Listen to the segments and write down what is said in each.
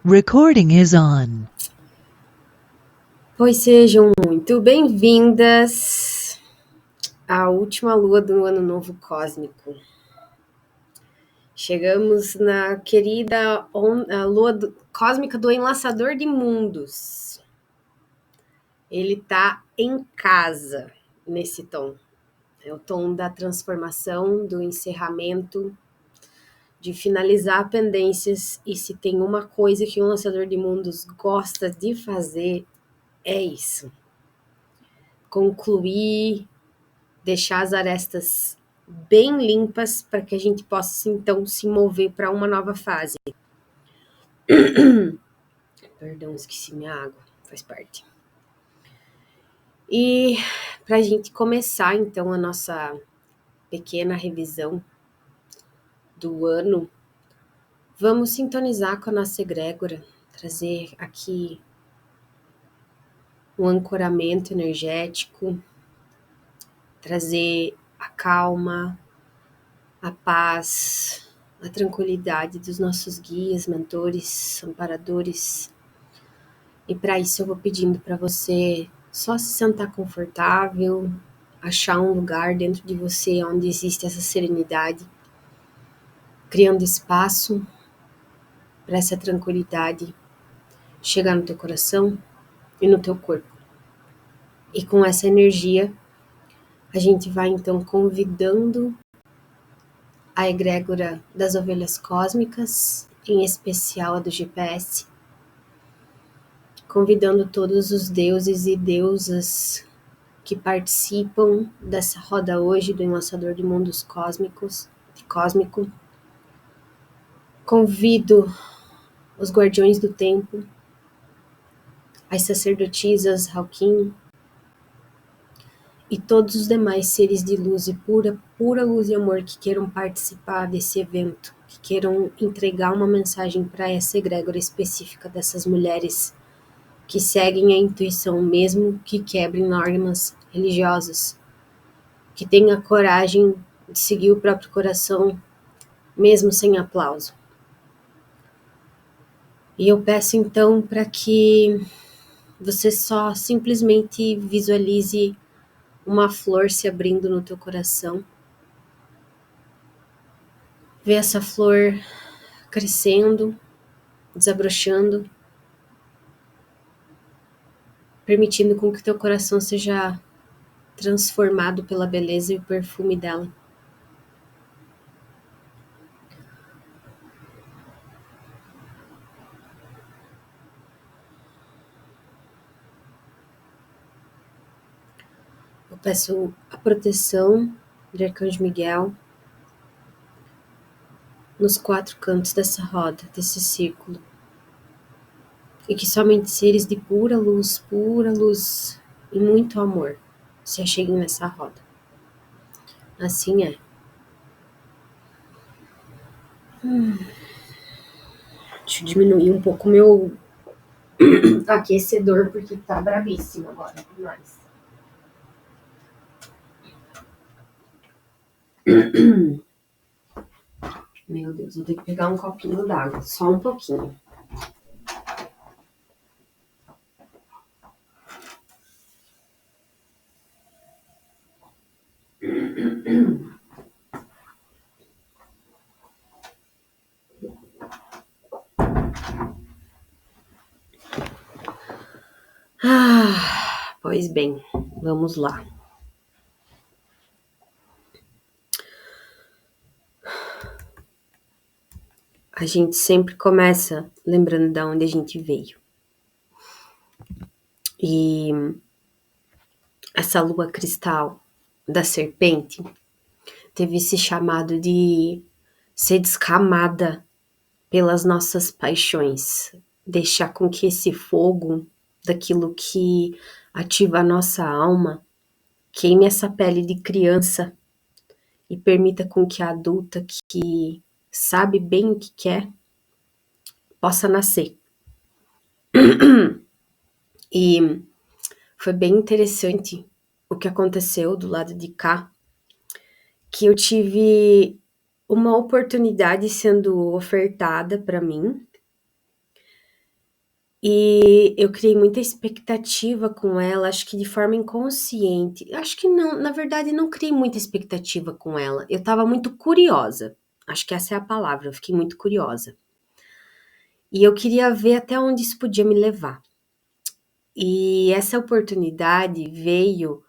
Recording is on. Pois sejam muito bem-vindas à última lua do Ano Novo Cósmico. Chegamos na querida lua cósmica do Enlaçador de Mundos. Ele tá em casa nesse tom. É o tom da transformação, do encerramento, de finalizar pendências. E se tem uma coisa que o Enlaçador de Mundos gosta de fazer, é isso. Concluir, deixar as arestas bem limpas para que a gente possa então se mover para uma nova fase. Perdão, esqueci minha água, faz parte. E para a gente começar então a nossa pequena revisão do ano, vamos sintonizar com a nossa egrégora, trazer aqui um ancoramento energético, trazer a calma, a paz, a tranquilidade dos nossos guias, mentores, amparadores. E para isso eu vou pedindo para você só se sentar confortável, achar um lugar dentro de você onde existe essa serenidade, criando espaço para essa tranquilidade chegar no teu coração e no teu corpo. E com essa energia, a gente vai então convidando a egrégora das ovelhas cósmicas, em especial a do GPS, convidando todos os deuses e deusas que participam dessa roda hoje do Enlaçador de Mundos Cósmico. Convido os guardiões do tempo, as sacerdotisas Hawkin e todos os demais seres de luz e pura luz e amor que queiram participar desse evento, que queiram entregar uma mensagem para essa egrégora específica dessas mulheres que seguem a intuição mesmo que quebrem normas religiosas, que tenham a coragem de seguir o próprio coração mesmo sem aplauso. E eu peço então para que você só simplesmente visualize uma flor se abrindo no teu coração. Vê essa flor crescendo, desabrochando, permitindo com que teu coração seja transformado pela beleza e o perfume dela. Eu peço a proteção de Arcanjo Miguel nos 4 cantos dessa roda, desse círculo. E que somente seres de pura luz e muito amor se acheguem nessa roda. Assim é. Deixa eu diminuir um pouco meu aquecedor, porque tá bravíssimo agora. Demais. Meu Deus, vou ter que pegar um copinho d'água. Só um pouquinho. Pois bem, vamos lá. A gente sempre começa lembrando de onde a gente veio. E essa lua cristal da serpente teve esse chamado de ser descamada pelas nossas paixões, deixar com que esse fogo daquilo que ativa a nossa alma queime essa pele de criança e permita com que a adulta que sabe bem o que quer possa nascer. E foi bem interessante o que aconteceu do lado de cá, que eu tive uma oportunidade sendo ofertada para mim E eu criei muita expectativa com ela, acho que de forma inconsciente. Acho que não, na verdade, não criei muita expectativa com ela. Eu estava muito curiosa. Acho que essa é a palavra, eu fiquei muito curiosa. E eu queria ver até onde isso podia me levar. E essa oportunidade veio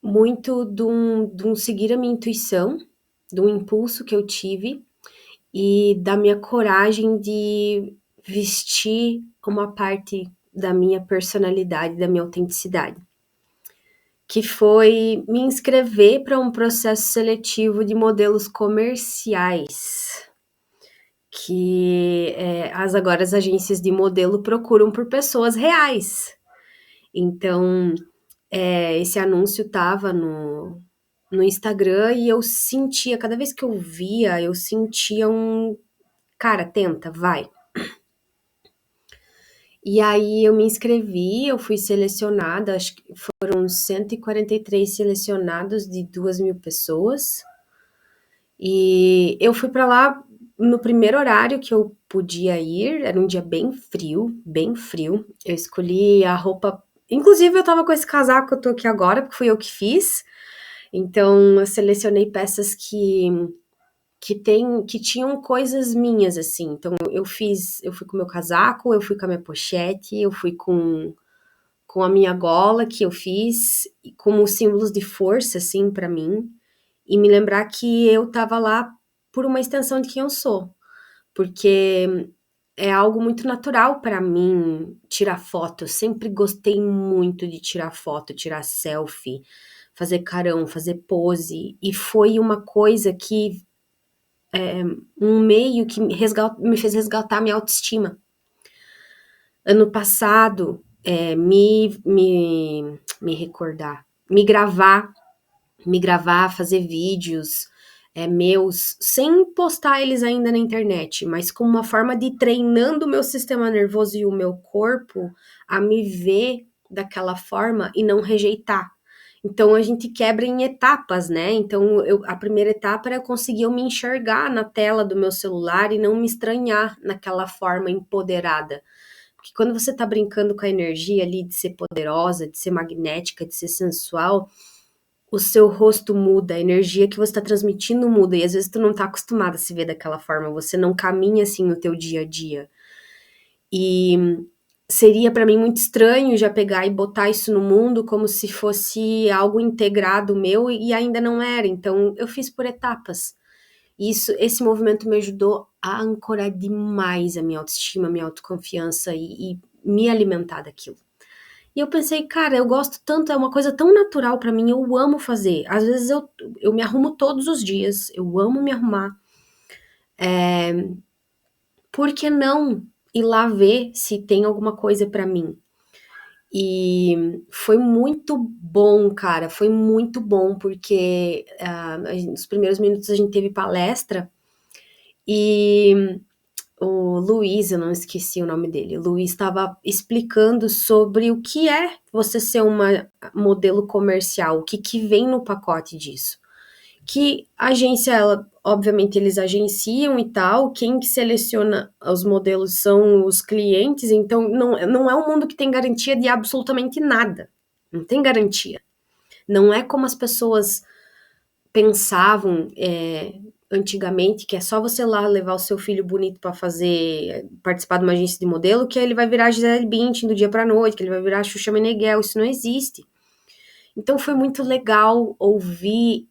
muito de um seguir a minha intuição, de um impulso que eu tive e da minha coragem de vestir uma parte da minha personalidade, da minha autenticidade, que foi me inscrever para um processo seletivo de modelos comerciais, que agora as agências de modelo procuram por pessoas reais. Então, esse anúncio estava no Instagram e eu sentia, cada vez que eu via, eu sentia um, cara, tenta, vai. E aí eu me inscrevi, eu fui selecionada, acho que foram 143 selecionados de 2.000 pessoas. E eu fui para lá no primeiro horário que eu podia ir, era um dia bem frio, bem frio. Eu escolhi a roupa, inclusive eu tava com esse casaco que eu tô aqui agora, porque fui eu que fiz. Então eu selecionei peças que tinham coisas minhas, assim. Então eu fui com o meu casaco, eu fui com a minha pochete, eu fui com a minha gola que eu fiz, como símbolos de força, assim, para mim. E me lembrar que eu tava lá por uma extensão de quem eu sou. Porque é algo muito natural para mim tirar foto. Eu sempre gostei muito de tirar foto, tirar selfie, fazer carão, fazer pose. E foi uma coisa que um meio que me fez resgatar minha autoestima. Ano passado, me recordar, me gravar, fazer vídeos meus, sem postar eles ainda na internet, mas como uma forma de ir treinando o meu sistema nervoso e o meu corpo a me ver daquela forma e não rejeitar. Então a gente quebra em etapas, né? Então a primeira etapa era eu conseguir eu me enxergar na tela do meu celular e não me estranhar naquela forma empoderada. Porque quando você tá brincando com a energia ali de ser poderosa, de ser magnética, de ser sensual, o seu rosto muda, a energia que você tá transmitindo muda, e às vezes tu não tá acostumada a se ver daquela forma, você não caminha assim no teu dia a dia. E seria para mim muito estranho já pegar e botar isso no mundo como se fosse algo integrado meu e ainda não era. Então eu fiz por etapas. Esse movimento me ajudou a ancorar demais a minha autoestima, a minha autoconfiança e me alimentar daquilo. E eu pensei, cara, eu gosto tanto, é uma coisa tão natural pra mim, eu amo fazer. Às vezes eu me arrumo todos os dias, eu amo me arrumar. Por que não ir lá ver se tem alguma coisa pra mim? E foi muito bom, cara, foi muito bom, porque nos primeiros minutos a gente teve palestra e o Luiz, eu não esqueci o nome dele, o Luiz estava explicando sobre o que é você ser uma modelo comercial, o que, que vem no pacote disso. Que a agência, ela, obviamente, eles agenciam e tal, quem que seleciona os modelos são os clientes, então não é um mundo que tem garantia de absolutamente nada. Não tem garantia. Não é como as pessoas pensavam antigamente, que é só você lá levar o seu filho bonito para participar de uma agência de modelo, que ele vai virar Gisele Bündchen do dia para noite, que ele vai virar Xuxa Meneghel, isso não existe. Então foi muito legal ouvir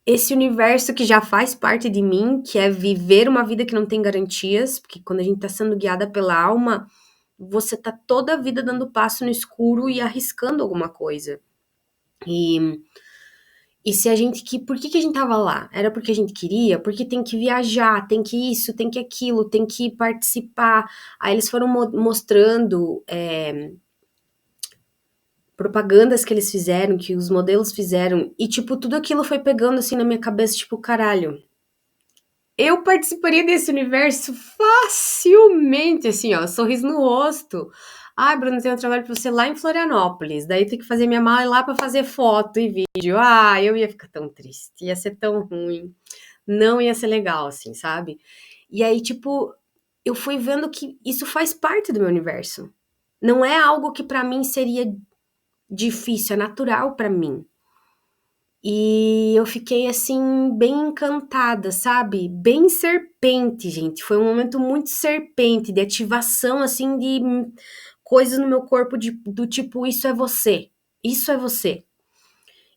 esse universo que já faz parte de mim, que é viver uma vida que não tem garantias, porque quando a gente tá sendo guiada pela alma, você tá toda a vida dando passo no escuro e arriscando alguma coisa. E se a gente por que a gente tava lá? Era porque a gente queria? Porque tem que viajar, tem que isso, tem que aquilo, tem que participar. Aí eles foram mostrando propagandas que eles fizeram, que os modelos fizeram, e tipo, tudo aquilo foi pegando assim na minha cabeça, tipo, caralho. Eu participaria desse universo facilmente, assim, ó, sorriso no rosto. Ai, Bruno, tem um trabalho pra você lá em Florianópolis. Daí tem que fazer minha mala e ir lá pra fazer foto e vídeo. Ah, eu ia ficar tão triste, ia ser tão ruim. Não ia ser legal, assim, sabe? E aí, tipo, eu fui vendo que isso faz parte do meu universo. Não é algo que para mim seria difícil, é natural para mim. E eu fiquei assim, bem encantada, sabe? Bem serpente, gente. Foi um momento muito serpente, de ativação, assim, de coisas no meu corpo do tipo: isso é você, isso é você.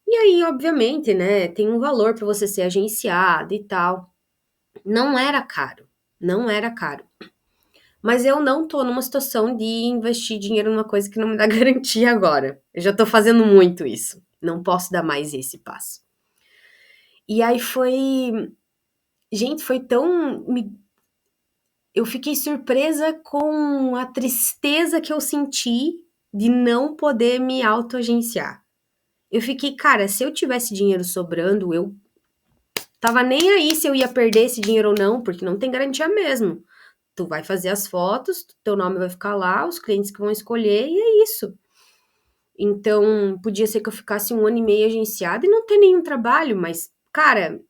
E aí, obviamente, né, tem um valor para você ser agenciada e tal. Não era caro, não era caro. Mas eu não tô numa situação de investir dinheiro numa coisa que não me dá garantia agora. Eu já tô fazendo muito isso. Não posso dar mais esse passo. E aí foi. Gente, foi tão. Eu fiquei surpresa com a tristeza que eu senti de não poder me autoagenciar. Eu fiquei, cara, se eu tivesse dinheiro sobrando, eu tava nem aí se eu ia perder esse dinheiro ou não, porque não tem garantia mesmo. Tu vai fazer as fotos, teu nome vai ficar lá, os clientes que vão escolher, e é isso. Então, podia ser que eu ficasse 1 ano e meio agenciada e não ter nenhum trabalho, mas, cara,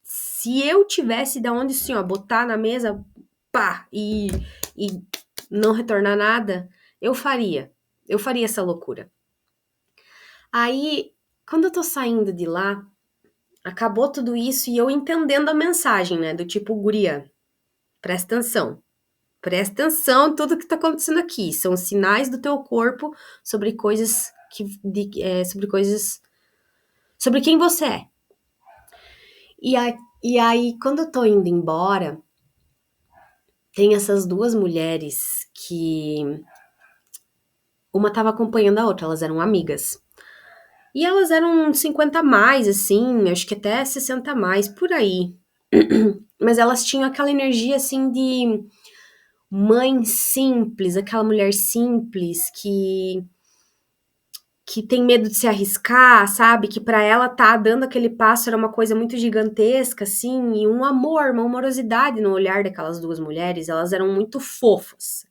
se eu tivesse da onde, assim, ó, botar na mesa, pá, e não retornar nada, eu faria. Eu faria essa loucura. Aí, quando eu tô saindo de lá, acabou tudo isso e eu entendendo a mensagem, né? Do tipo, guria, presta atenção. Presta atenção em tudo que tá acontecendo aqui. São sinais do teu corpo sobre coisas sobre coisas sobre quem você é. E aí, quando eu tô indo embora, tem essas duas mulheres que uma tava acompanhando a outra, elas eram amigas. E elas eram 50 a mais, assim, acho que até 60 a mais, por aí. Mas elas tinham aquela energia, assim, de mãe simples, aquela mulher simples que tem medo de se arriscar, sabe? Que para ela tá dando aquele passo era uma coisa muito gigantesca, assim, e um amor, uma amorosidade no olhar daquelas duas mulheres, elas eram muito fofas.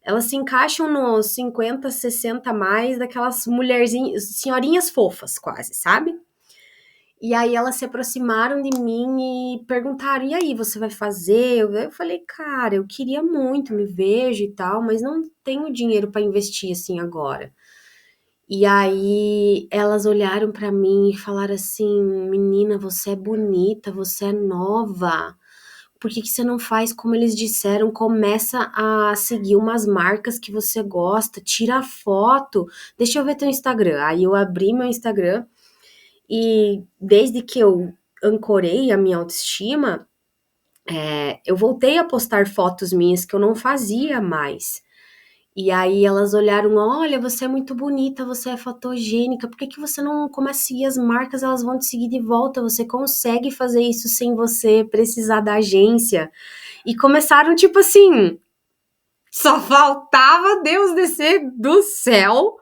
Elas se encaixam nos 50, 60 a mais daquelas mulherzinhas, senhorinhas fofas, quase, sabe? E aí elas se aproximaram de mim e perguntaram: e aí, você vai fazer? Eu falei, cara, eu queria muito, me vejo e tal, mas não tenho dinheiro para investir assim agora. E aí elas olharam pra mim e falaram assim: menina, você é bonita, você é nova. Por que que você não faz como eles disseram? Começa a seguir umas marcas que você gosta, tira foto. Deixa eu ver teu Instagram. Aí eu abri meu Instagram e desde que eu ancorei a minha autoestima, eu voltei a postar fotos minhas que eu não fazia mais. E aí elas olharam: olha, você é muito bonita, você é fotogênica, por que que você não começa a seguir as marcas, elas vão te seguir de volta, você consegue fazer isso sem você precisar da agência. E começaram tipo assim, só faltava Deus descer do céu.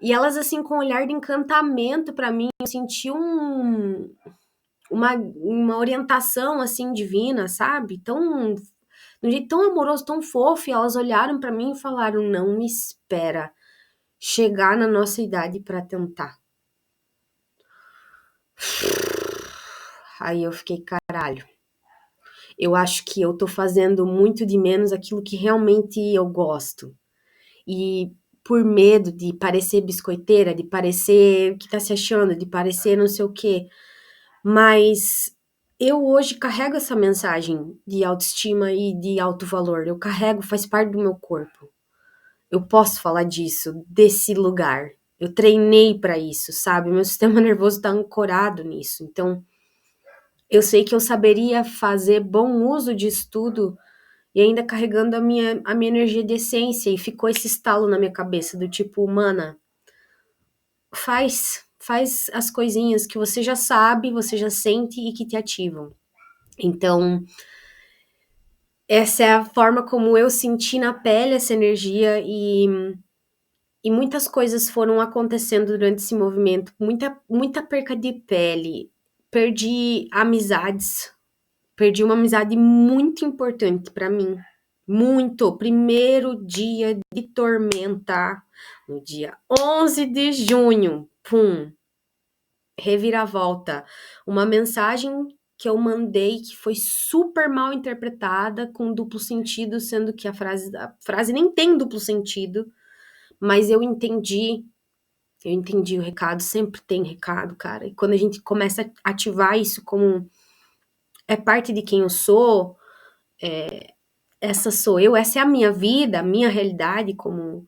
E elas assim com um olhar de encantamento pra mim, eu senti uma orientação assim divina, sabe? Tão de um jeito tão amoroso, tão fofo, e elas olharam pra mim e falaram: não me espera chegar na nossa idade pra tentar. Aí eu fiquei, caralho. Eu acho que eu tô fazendo muito de menos aquilo que realmente eu gosto. E por medo de parecer biscoiteira, de parecer que tá se achando, de parecer não sei o quê. Mas eu hoje carrego essa mensagem de autoestima e de alto valor. Eu carrego, faz parte do meu corpo. Eu posso falar disso, desse lugar. Eu treinei pra isso, sabe? Meu sistema nervoso tá ancorado nisso. Então, eu sei que eu saberia fazer bom uso disso tudo e ainda carregando a minha energia de essência. E ficou esse estalo na minha cabeça do tipo, mana, faz as coisinhas que você já sabe, você já sente e que te ativam. Então, essa é a forma como eu senti na pele essa energia e muitas coisas foram acontecendo durante esse movimento, muita perca de pele, perdi amizades, perdi uma amizade muito importante pra mim, muito. Primeiro dia de tormenta, no dia 11 de junho, pum, reviravolta. Uma mensagem que eu mandei que foi super mal interpretada, com duplo sentido, sendo que a frase nem tem duplo sentido, mas eu entendi o recado, sempre tem recado, cara. E quando a gente começa a ativar isso como é parte de quem eu sou, essa sou eu, essa é a minha vida, a minha realidade como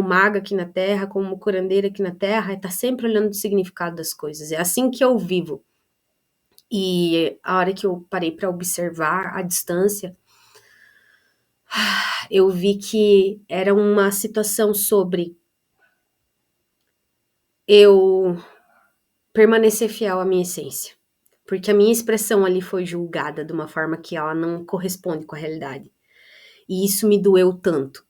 maga aqui na Terra, como curandeira aqui na Terra, é estar sempre olhando o significado das coisas. É assim que eu vivo. E a hora que eu parei para observar a distância, eu vi que era uma situação sobre eu permanecer fiel à minha essência. Porque a minha expressão ali foi julgada de uma forma que ela não corresponde com a realidade. E isso me doeu tanto.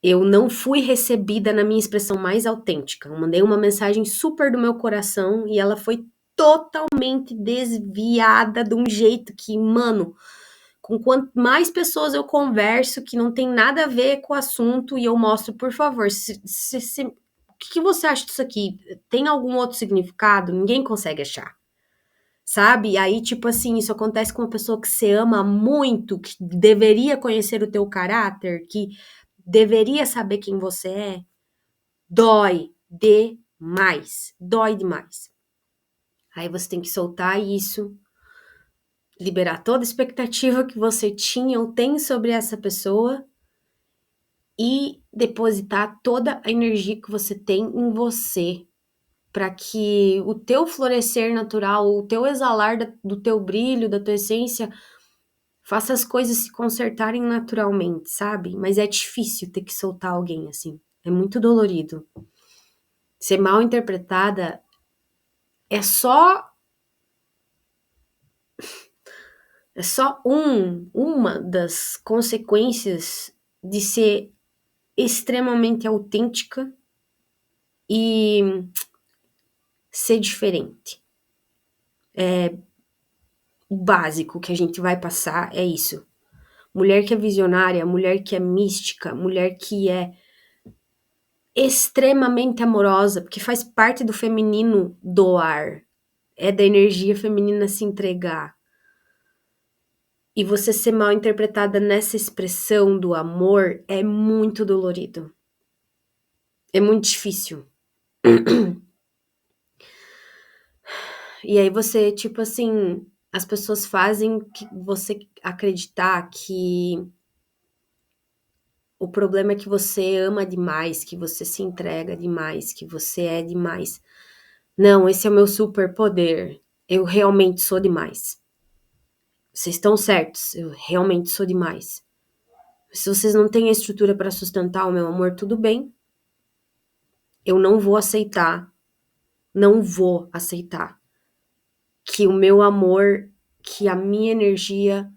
Eu não fui recebida na minha expressão mais autêntica. Eu mandei uma mensagem super do meu coração e ela foi totalmente desviada de um jeito que, mano, com quanto mais pessoas eu converso que não tem nada a ver com o assunto e eu mostro, por favor, o que você acha disso aqui? Tem algum outro significado? Ninguém consegue achar. Sabe? E aí, tipo assim, isso acontece com uma pessoa que você ama muito, que deveria conhecer o teu caráter, que deveria saber quem você é. Dói demais. Dói demais. Aí você tem que soltar isso, liberar toda a expectativa que você tinha ou tem sobre essa pessoa e depositar toda a energia que você tem em você, para que o teu florescer natural, o teu exalar do teu brilho, da tua essência, faça as coisas se consertarem naturalmente, sabe? Mas é difícil ter que soltar alguém assim. É muito dolorido. Ser mal interpretada é só uma das consequências de ser extremamente autêntica e ser diferente. O básico que a gente vai passar é isso. Mulher que é visionária, mulher que é mística, mulher que é extremamente amorosa, porque faz parte do feminino doar, é da energia feminina se entregar. E você ser mal interpretada nessa expressão do amor é muito dolorido. É muito difícil. E aí você, tipo assim, as pessoas fazem que você acreditar que o problema é que você ama demais, que você se entrega demais, que você é demais. Não, esse é o meu superpoder. Eu realmente sou demais. Vocês estão certos, eu realmente sou demais. Se vocês não têm a estrutura para sustentar o meu amor, tudo bem. Eu não vou aceitar que o meu amor, que a minha energia,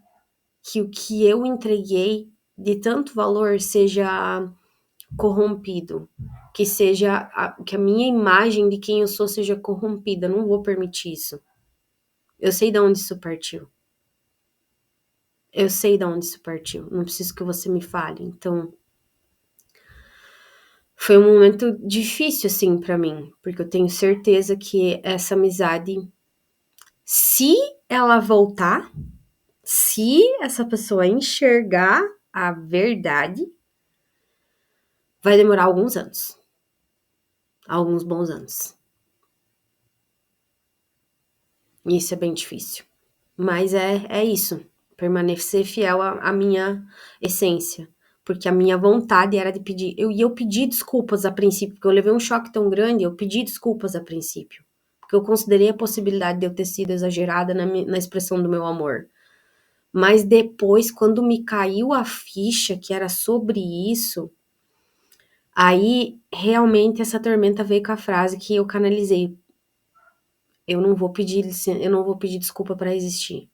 que o que eu entreguei de tanto valor seja corrompido, que a minha imagem de quem eu sou seja corrompida. Eu não vou permitir isso. Eu sei de onde isso partiu. Eu sei de onde isso partiu. Não preciso que você me fale. Então, foi um momento difícil, assim, pra mim. Porque eu tenho certeza que essa amizade, se ela voltar, se essa pessoa enxergar a verdade, vai demorar alguns anos. Alguns bons anos. E isso é bem difícil. Mas é isso. Permanecer fiel à minha essência. Porque a minha vontade era de pedir. Eu pedi desculpas a princípio, porque eu levei um choque tão grande, eu pedi desculpas a princípio. Porque eu considerei a possibilidade de eu ter sido exagerada na expressão do meu amor. Mas depois, quando me caiu a ficha que era sobre isso, aí realmente essa tormenta veio com a frase que eu canalizei. Eu não vou pedir desculpa para existir.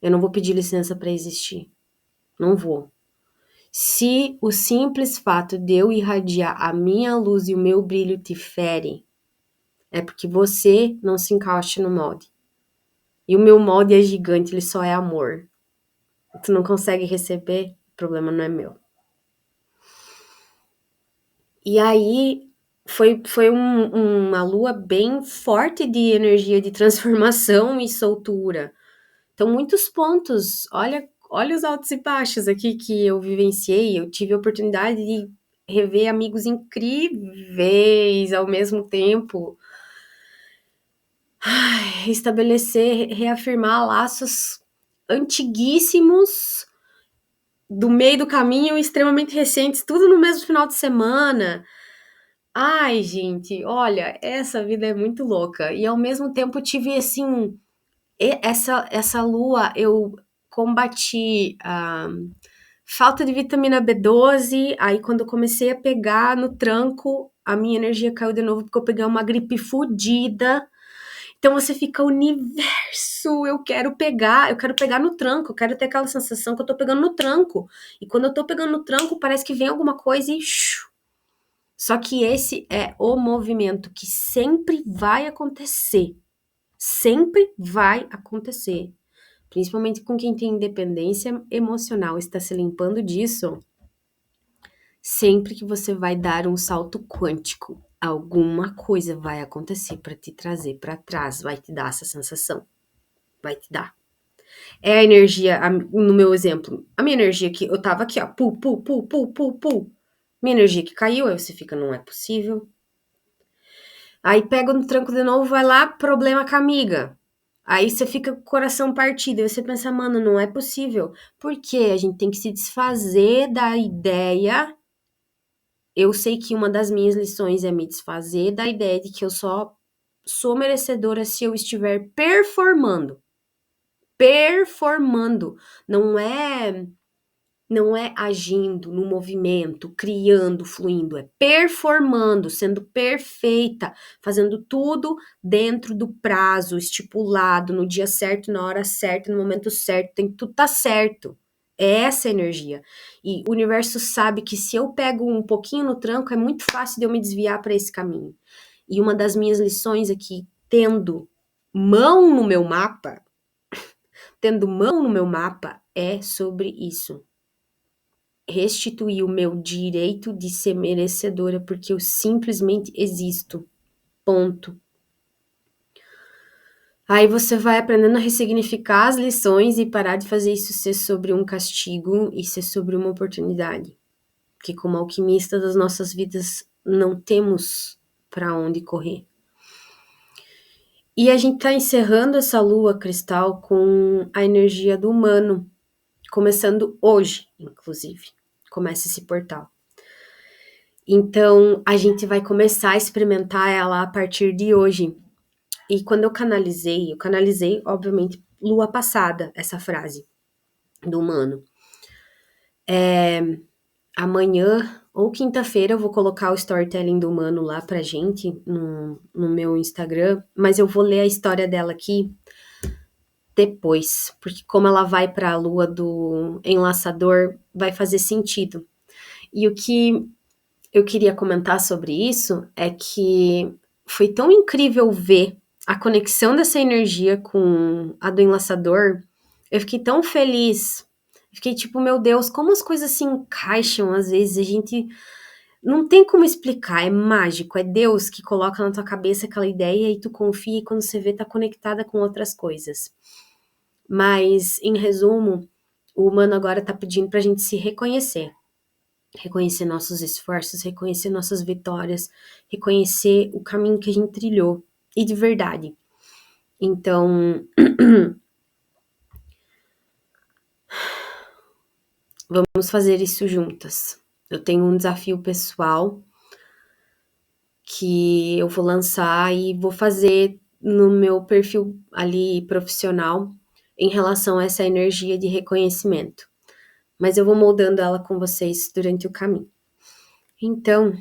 Eu não vou pedir licença para existir. Não vou. Se o simples fato de eu irradiar a minha luz e o meu brilho te fere, é porque você não se encaixa no molde. E o meu molde é gigante, ele só é amor. Tu não consegue receber, o problema não é meu. E aí, foi uma lua bem forte de energia de transformação e soltura. Então, muitos pontos. Olha os altos e baixos aqui que eu vivenciei. Eu tive a oportunidade de rever amigos incríveis ao mesmo tempo. Estabelecer, reafirmar laços antiguíssimos do meio do caminho, extremamente recentes, tudo no mesmo final de semana. Ai, gente, olha, essa vida é muito louca. E ao mesmo tempo eu tive assim, essa lua eu combati a falta de vitamina B12. Aí quando eu comecei a pegar no tranco, a minha energia caiu de novo porque eu peguei uma gripe fodida. Então você fica, universo, eu quero pegar no tranco, eu quero ter aquela sensação que eu tô pegando no tranco. E quando eu tô pegando no tranco, parece que vem alguma coisa e só que esse é o movimento que sempre vai acontecer. Sempre vai acontecer. Principalmente com quem tem independência emocional, está se limpando disso. Sempre que você vai dar um salto quântico, alguma coisa vai acontecer para te trazer para trás, vai te dar essa sensação. Vai te dar. É a energia, no meu exemplo, a minha energia que eu tava aqui, ó, pu. Minha energia que caiu, aí você fica, não é possível. Aí pega no tranco de novo, vai lá, problema com a amiga. Aí você fica com o coração partido, aí você pensa, mano, não é possível. Porque a gente tem que se desfazer da ideia. Eu sei que uma das minhas lições é me desfazer da ideia de que eu só sou merecedora se eu estiver performando. Performando. Não é agindo no movimento, criando, fluindo, é performando, sendo perfeita, fazendo tudo dentro do prazo estipulado, no dia certo, na hora certa, no momento certo, tem que tudo tá certo. É essa energia. E o universo sabe que se eu pego um pouquinho no tranco, é muito fácil de eu me desviar para esse caminho. E uma das minhas lições aqui, tendo mão no meu mapa, é sobre isso. Restituir o meu direito de ser merecedora, porque eu simplesmente existo. Ponto. Aí você vai aprendendo a ressignificar as lições e parar de fazer isso ser sobre um castigo e ser sobre uma oportunidade. Porque como alquimista das nossas vidas, não temos para onde correr. E a gente tá encerrando essa lua cristal com a energia do humano, começando hoje, inclusive. Começa esse portal. Então, a gente vai começar a experimentar ela a partir de hoje. E quando eu canalizei, obviamente, lua passada, essa frase do humano. Amanhã ou quinta-feira eu vou colocar o storytelling do humano lá pra gente no meu Instagram, mas eu vou ler a história dela aqui depois, porque como ela vai pra lua do enlaçador, vai fazer sentido. E o que eu queria comentar sobre isso é que foi tão incrível ver a conexão dessa energia com a do enlaçador. Eu fiquei tão feliz. Fiquei tipo, meu Deus, como as coisas se encaixam às vezes. A gente não tem como explicar, é mágico. É Deus que coloca na tua cabeça aquela ideia e tu confia e quando você vê, tá conectada com outras coisas. Mas, em resumo, o humano agora tá pedindo pra gente se reconhecer. Reconhecer nossos esforços, reconhecer nossas vitórias, reconhecer o caminho que a gente trilhou, e de verdade. Então, vamos fazer isso juntas. Eu tenho um desafio pessoal que eu vou lançar e vou fazer no meu perfil ali profissional em relação a essa energia de reconhecimento. Mas eu vou moldando ela com vocês durante o caminho. Então,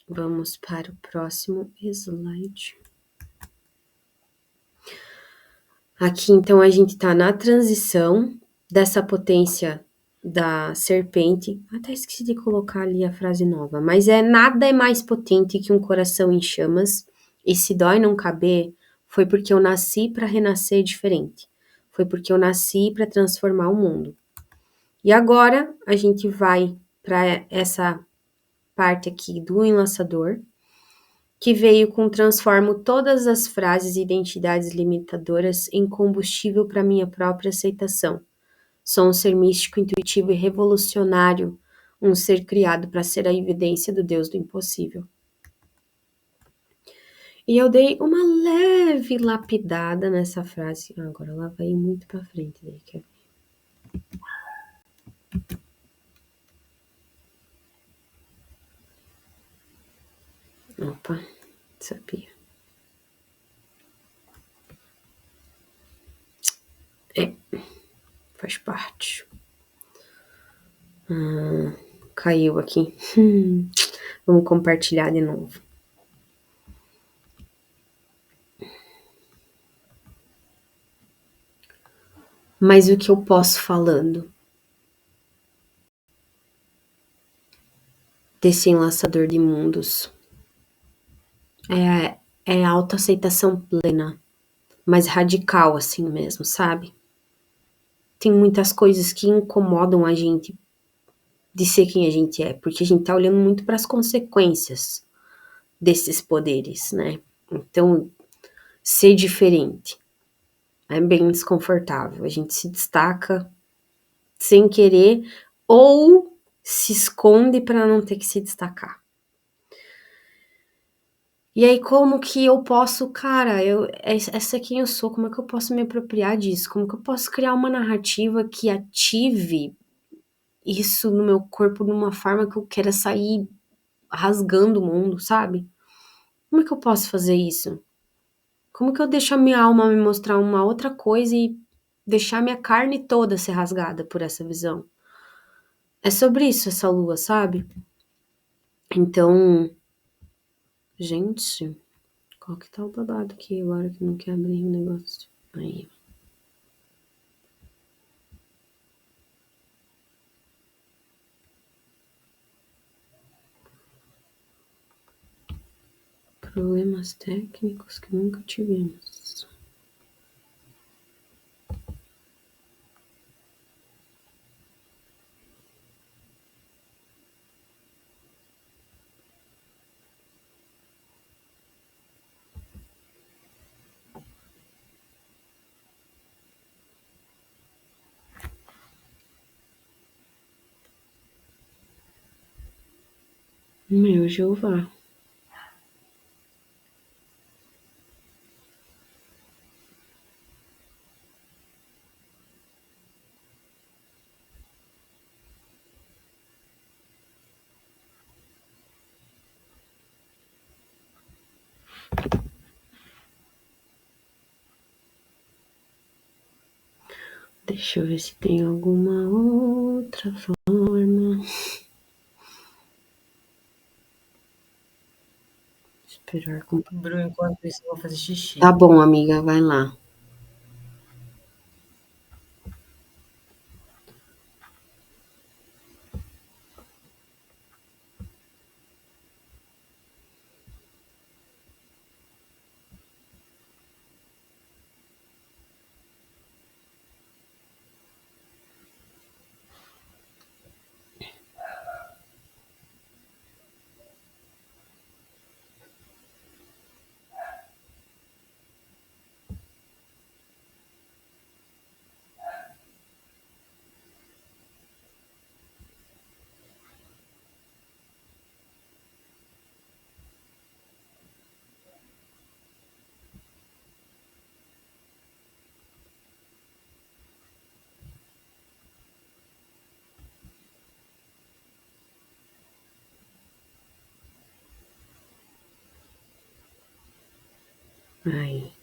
vamos para o próximo slide. Aqui, então, a gente tá na transição dessa potência da serpente. Até esqueci de colocar ali a frase nova. Mas nada é mais potente que um coração em chamas. E se dói não caber, foi porque eu nasci para renascer diferente. Foi porque eu nasci para transformar o mundo. E agora a gente vai para essa parte aqui do enlaçador. que veio com transformo todas as frases e identidades limitadoras em combustível para minha própria aceitação. Sou um ser místico, intuitivo e revolucionário, um ser criado para ser a evidência do Deus do impossível. E eu dei uma leve lapidada nessa frase. Agora ela vai ir muito para frente, daí, quer ver? Opa, sabia. Faz parte. Caiu aqui. Vamos compartilhar de novo. Mas o que eu posso falando desse enlaçador de mundos é a autoaceitação plena, mas radical assim mesmo, sabe? Tem muitas coisas que incomodam a gente de ser quem a gente é, porque a gente tá olhando muito para as consequências desses poderes, né? Então, ser diferente é bem desconfortável. A gente se destaca sem querer ou se esconde para não ter que se destacar. E aí, como que eu posso, cara, essa é quem eu sou, como é que eu posso me apropriar disso? Como que eu posso criar uma narrativa que ative isso no meu corpo de uma forma que eu queira sair rasgando o mundo, sabe? Como é que eu posso fazer isso? Como que eu deixo a minha alma me mostrar uma outra coisa e deixar minha carne toda ser rasgada por essa visão? É sobre isso essa lua, sabe? Então, gente, qual que tá o babado aqui agora que não quer abrir o negócio? Aí. Problemas técnicos que nunca tivemos. Meu Jeová. Deixa eu ver se tem alguma outra forma. Esperar com. Bruno, enquanto isso, eu vou fazer xixi. Tá bom, amiga, vai lá. Aí.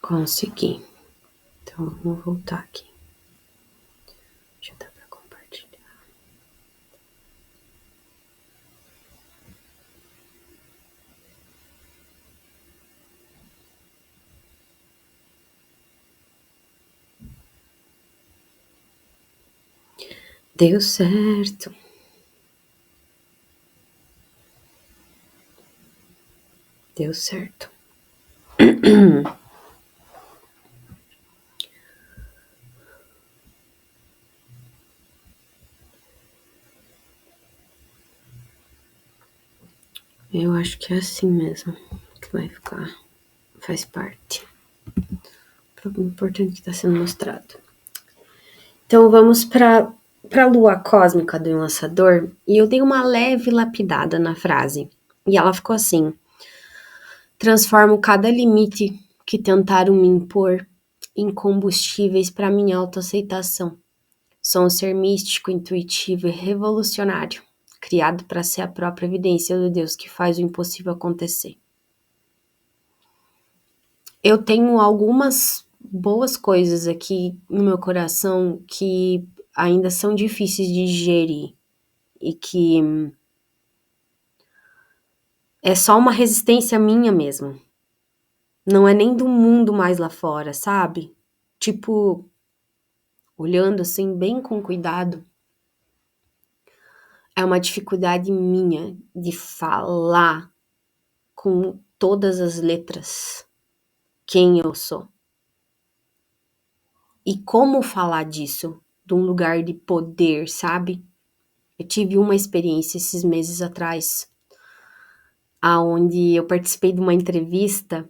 Consegui. Então, vamos voltar aqui. Já dá pra compartilhar. Deu certo. Deu certo. Eu acho que é assim mesmo que vai ficar. Faz parte. O importante que está sendo mostrado. Então vamos para a lua cósmica do enlaçador. E eu dei uma leve lapidada na frase. E ela ficou assim: transformo cada limite que tentaram me impor em combustíveis para minha autoaceitação. Sou um ser místico, intuitivo e revolucionário, criado para ser a própria evidência do Deus que faz o impossível acontecer. Eu tenho algumas boas coisas aqui no meu coração que ainda são difíceis de digerir e que é só uma resistência minha mesmo. Não é nem do mundo mais lá fora, sabe? Tipo, olhando assim bem com cuidado, é uma dificuldade minha de falar com todas as letras quem eu sou. E como falar disso de um lugar de poder, sabe? Eu tive uma experiência esses meses atrás, aonde eu participei de uma entrevista.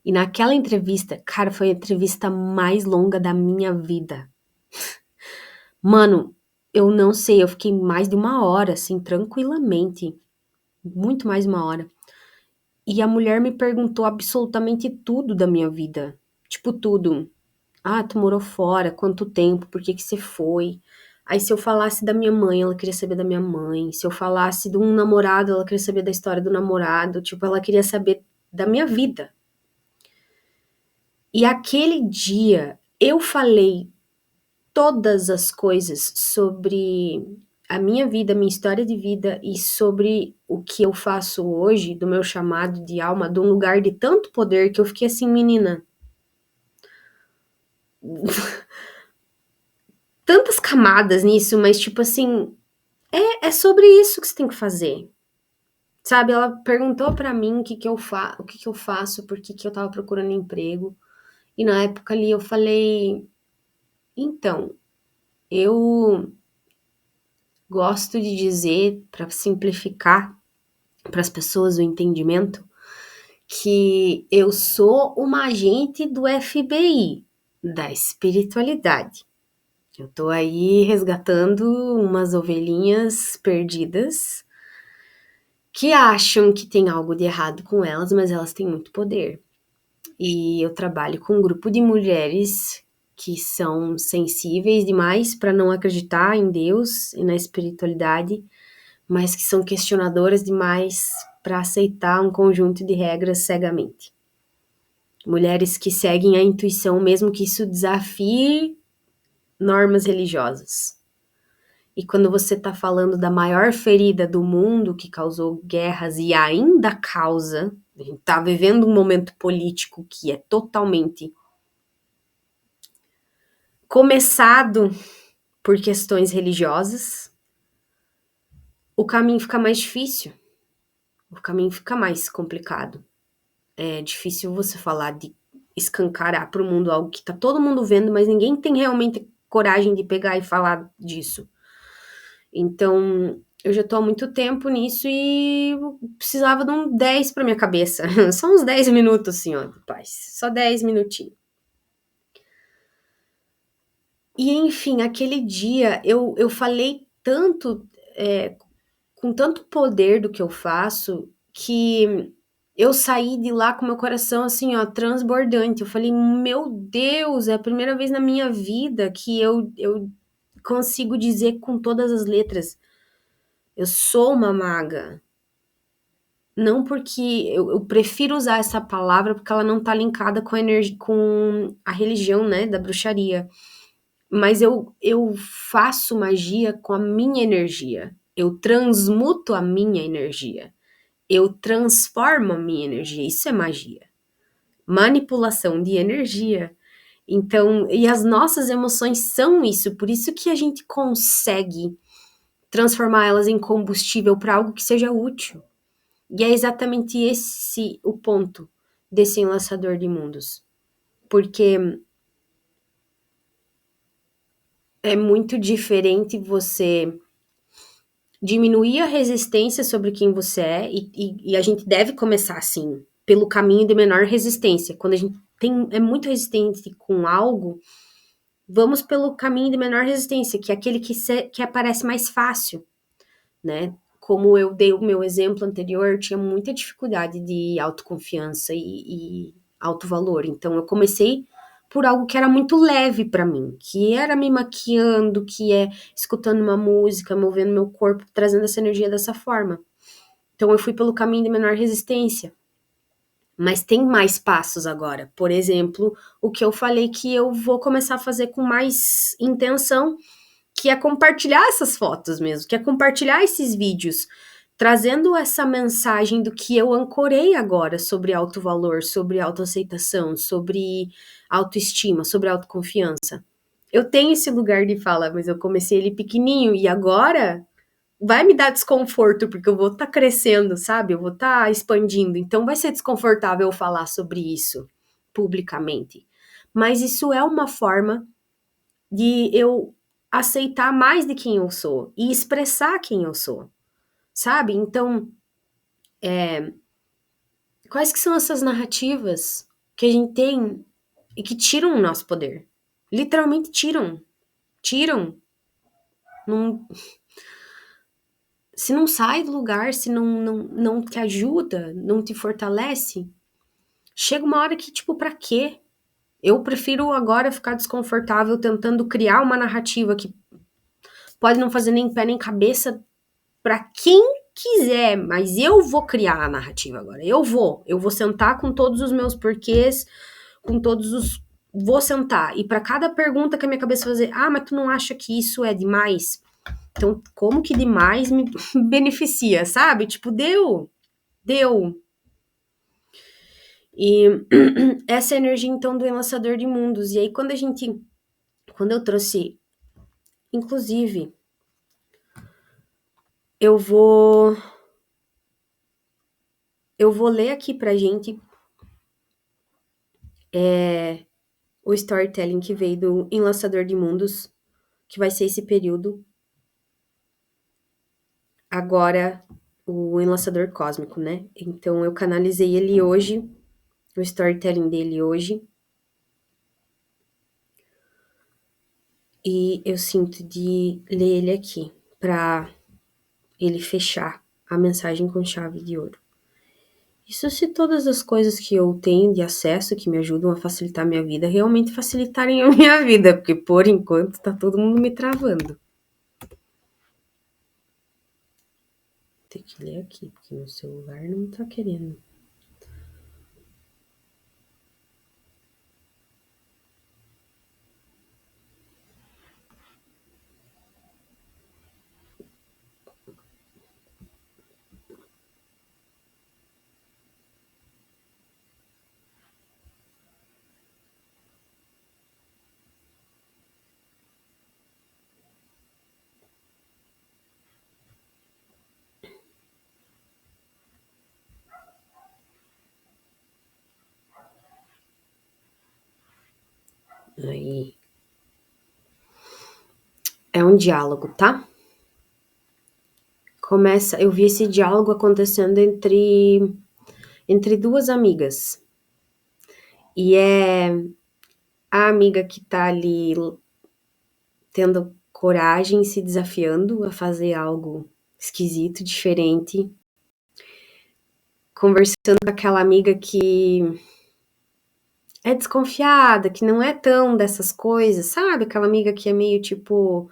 E naquela entrevista, cara, foi a entrevista mais longa da minha vida. Mano, eu não sei, eu fiquei mais de 1 hora, assim, tranquilamente. Muito mais de 1 hora. E a mulher me perguntou absolutamente tudo da minha vida. Tipo, tudo. Ah, tu morou fora, quanto tempo, por que que você foi? Aí se eu falasse da minha mãe, ela queria saber da minha mãe. Se eu falasse de um namorado, ela queria saber da história do namorado. Tipo, ela queria saber da minha vida. E aquele dia eu falei todas as coisas sobre a minha vida, minha história de vida e sobre o que eu faço hoje, do meu chamado de alma, de um lugar de tanto poder que eu fiquei assim, menina. Tantas camadas nisso, mas tipo assim, é sobre isso que você tem que fazer. Sabe, ela perguntou pra mim o que que eu faço, por que que eu tava procurando emprego. E na época ali eu falei, então, eu gosto de dizer, para simplificar para as pessoas o entendimento, que eu sou uma agente do FBI, da espiritualidade. Eu tô aí resgatando umas ovelhinhas perdidas que acham que tem algo de errado com elas, mas elas têm muito poder. E eu trabalho com um grupo de mulheres que são sensíveis demais para não acreditar em Deus e na espiritualidade, mas que são questionadoras demais para aceitar um conjunto de regras cegamente. Mulheres que seguem a intuição, mesmo que isso desafie normas religiosas. E quando você está falando da maior ferida do mundo que causou guerras e ainda causa, a gente está vivendo um momento político que é totalmente começado por questões religiosas, o caminho fica mais difícil, o caminho fica mais complicado. É difícil você falar de escancarar para o mundo algo que está todo mundo vendo, mas ninguém tem realmente coragem de pegar e falar disso. Então, eu já tô há muito tempo nisso e precisava de um 10 pra minha cabeça. Só uns 10 minutos, assim, ó, de paz. Só 10 minutinhos. E, enfim, aquele dia eu falei tanto, com tanto poder do que eu faço, que eu saí de lá com meu coração, assim, ó, transbordante. Eu falei, meu Deus, é a primeira vez na minha vida que eu consigo dizer com todas as letras, eu sou uma maga. Não porque eu prefiro usar essa palavra porque ela não tá linkada com a energia, com a religião, né, da bruxaria. Mas eu faço magia com a minha energia. Eu transmuto a minha energia. Eu transformo a minha energia. Isso é magia. Manipulação de energia Então, e as nossas emoções são isso, por isso que a gente consegue transformar elas em combustível para algo que seja útil. E é exatamente esse o ponto desse Enlaçador de Mundos. Porque é muito diferente você diminuir a resistência sobre quem você é, e a gente deve começar assim, pelo caminho de menor resistência. Quando a gente é muito resistente com algo, vamos pelo caminho de menor resistência, que é aquele que aparece mais fácil, né? Como eu dei o meu exemplo anterior, eu tinha muita dificuldade de autoconfiança e alto valor. Então, eu comecei por algo que era muito leve para mim, que era me maquiando, que é escutando uma música, movendo meu corpo, trazendo essa energia dessa forma. Então, eu fui pelo caminho de menor resistência. Mas tem mais passos agora. Por exemplo, o que eu falei que eu vou começar a fazer com mais intenção, que é compartilhar essas fotos mesmo, que é compartilhar esses vídeos, trazendo essa mensagem do que eu ancorei agora sobre alto valor, sobre autoaceitação, sobre autoestima, sobre autoconfiança. Eu tenho esse lugar de fala, mas eu comecei ele pequenininho e agora vai me dar desconforto, porque eu vou estar crescendo, sabe? Eu vou estar expandindo. Então vai ser desconfortável falar sobre isso publicamente. Mas isso é uma forma de eu aceitar mais de quem eu sou e expressar quem eu sou, sabe? Então, quais que são essas narrativas que a gente tem e que tiram o nosso poder? Literalmente tiram. Tiram. Não, se não sai do lugar, se não te ajuda, não te fortalece, chega uma hora que, tipo, pra quê? Eu prefiro agora ficar desconfortável tentando criar uma narrativa que pode não fazer nem pé nem cabeça pra quem quiser, mas eu vou criar a narrativa agora. Eu vou sentar com todos os meus porquês, com todos os vou sentar e para cada pergunta que a minha cabeça fazer, mas tu não acha que isso é demais? Então, como que demais me beneficia, sabe? Tipo, deu. E essa energia, então, do Enlaçador de Mundos. E aí, quando eu trouxe, inclusive, eu vou ler aqui pra gente o storytelling que veio do Enlaçador de Mundos, que vai ser esse período. Agora, o Enlaçador Cósmico, né? Então, eu canalizei ele hoje, o storytelling dele hoje. E eu sinto de ler ele aqui, pra ele fechar a mensagem com chave de ouro. Isso se todas as coisas que eu tenho de acesso, que me ajudam a facilitar a minha vida, realmente facilitarem a minha vida, porque por enquanto tá todo mundo me travando. Tem que ler aqui, porque meu celular não tá querendo. Aí. É um diálogo, tá? Eu vi esse diálogo acontecendo entre duas amigas. E é a amiga que tá ali tendo coragem, se desafiando a fazer algo esquisito, diferente, conversando com aquela amiga que é desconfiada, que não é tão dessas coisas, sabe? Aquela amiga que é meio tipo,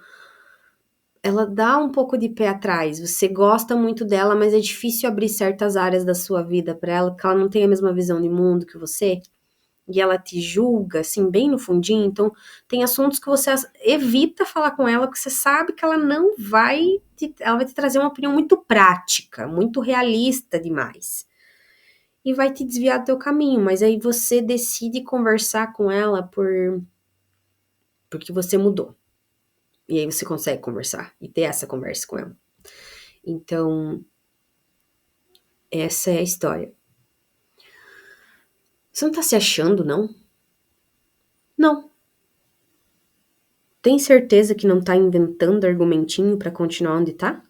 ela dá um pouco de pé atrás. Você gosta muito dela, mas é difícil abrir certas áreas da sua vida para ela, porque ela não tem a mesma visão de mundo que você. E ela te julga, assim, bem no fundinho. Então, tem assuntos que você evita falar com ela, porque você sabe que ela não vai ela vai te trazer uma opinião muito prática, muito realista demais. e vai te desviar do teu caminho, mas aí você decide conversar com ela porque você mudou. E aí você consegue conversar e ter essa conversa com ela. Então, essa é a história. Você não tá se achando, não? Não. Tem certeza que não tá inventando argumentinho pra continuar onde tá?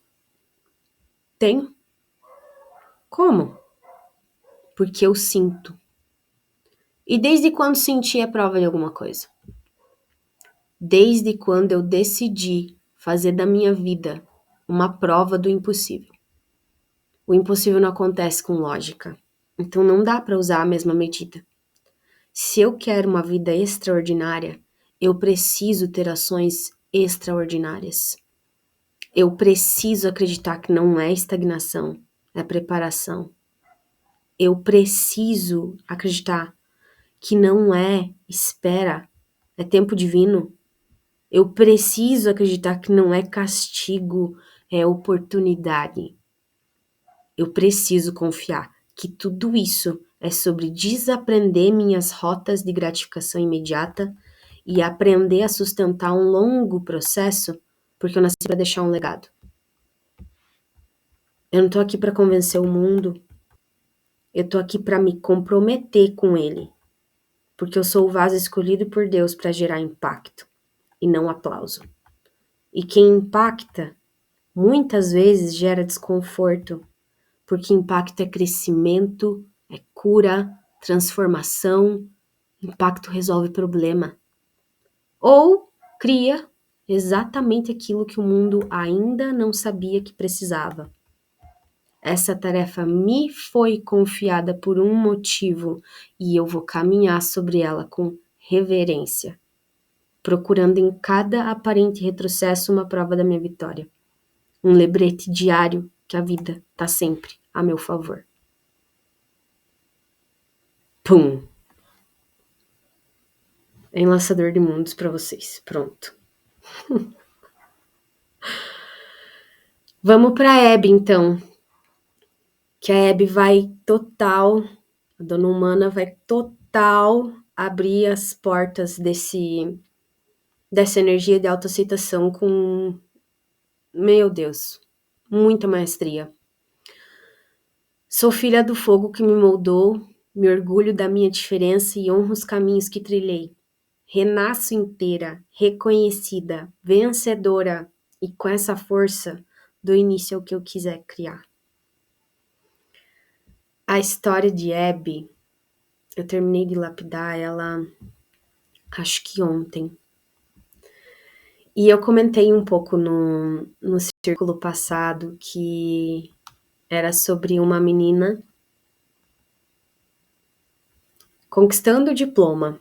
Tenho. Como? Porque eu sinto. E desde quando senti é prova de alguma coisa? Desde quando eu decidi fazer da minha vida uma prova do impossível. O impossível não acontece com lógica. Então não dá pra usar a mesma medida. Se eu quero uma vida extraordinária, eu preciso ter ações extraordinárias. Eu preciso acreditar que não é estagnação, é preparação. Eu preciso acreditar que não é espera, é tempo divino. Eu preciso acreditar que não é castigo, é oportunidade. Eu preciso confiar que tudo isso é sobre desaprender minhas rotas de gratificação imediata e aprender a sustentar um longo processo, porque eu nasci para deixar um legado. Eu não tô aqui para convencer o mundo, eu tô aqui para me comprometer com ele, porque eu sou o vaso escolhido por Deus para gerar impacto e não aplauso. E quem impacta muitas vezes gera desconforto, porque impacto é crescimento, é cura, transformação, impacto resolve problema. Ou cria exatamente aquilo que o mundo ainda não sabia que precisava. Essa tarefa me foi confiada por um motivo e eu vou caminhar sobre ela com reverência, procurando em cada aparente retrocesso uma prova da minha vitória. Um lembrete diário que a vida está sempre a meu favor. Pum! Enlaçador de mundos para vocês. Pronto. Vamos para Abby, então. Que a Abby vai total, a Dona Humana vai total abrir as portas dessa energia de autoaceitação com, meu Deus, muita maestria. Sou filha do fogo que me moldou, me orgulho da minha diferença e honro os caminhos que trilhei. Renasço inteira, reconhecida, vencedora e com essa força dou início ao que eu quiser criar. A história de Abby, eu terminei de lapidar ela, acho que ontem. E eu comentei um pouco no círculo passado que era sobre uma menina conquistando o diploma,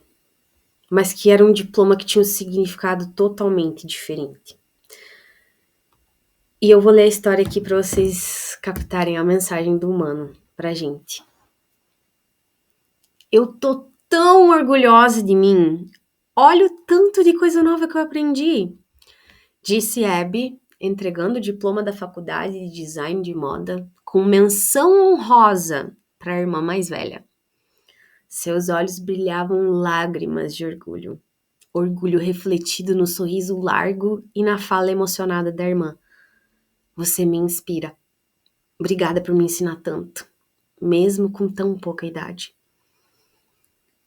mas que era um diploma que tinha um significado totalmente diferente. E eu vou ler a história aqui para vocês captarem a mensagem do humano pra gente. Eu tô tão orgulhosa de mim. Olha o tanto de coisa nova que eu aprendi, disse Abby, entregando o diploma da faculdade de design de moda com menção honrosa para a irmã mais velha. Seus olhos brilhavam lágrimas de orgulho. Orgulho refletido no sorriso largo e na fala emocionada da irmã. Você me inspira. Obrigada por me ensinar tanto, mesmo com tão pouca idade.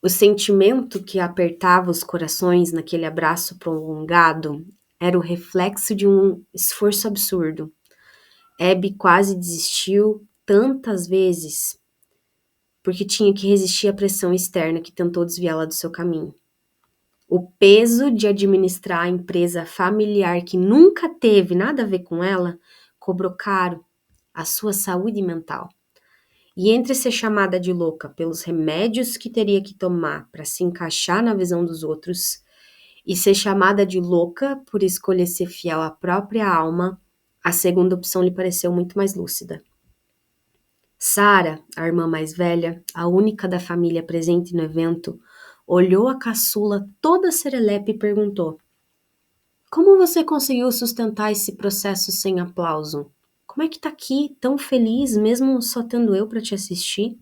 O sentimento que apertava os corações naquele abraço prolongado era o reflexo de um esforço absurdo. Abby quase desistiu tantas vezes porque tinha que resistir à pressão externa que tentou desviá-la do seu caminho. O peso de administrar a empresa familiar que nunca teve nada a ver com ela cobrou caro a sua saúde mental. E entre ser chamada de louca pelos remédios que teria que tomar para se encaixar na visão dos outros e ser chamada de louca por escolher ser fiel à própria alma, a segunda opção lhe pareceu muito mais lúcida. Sara, a irmã mais velha, a única da família presente no evento, olhou a caçula toda serelepe e perguntou: como você conseguiu sustentar esse processo sem aplauso? Como é que tá aqui, tão feliz, mesmo só tendo eu para te assistir?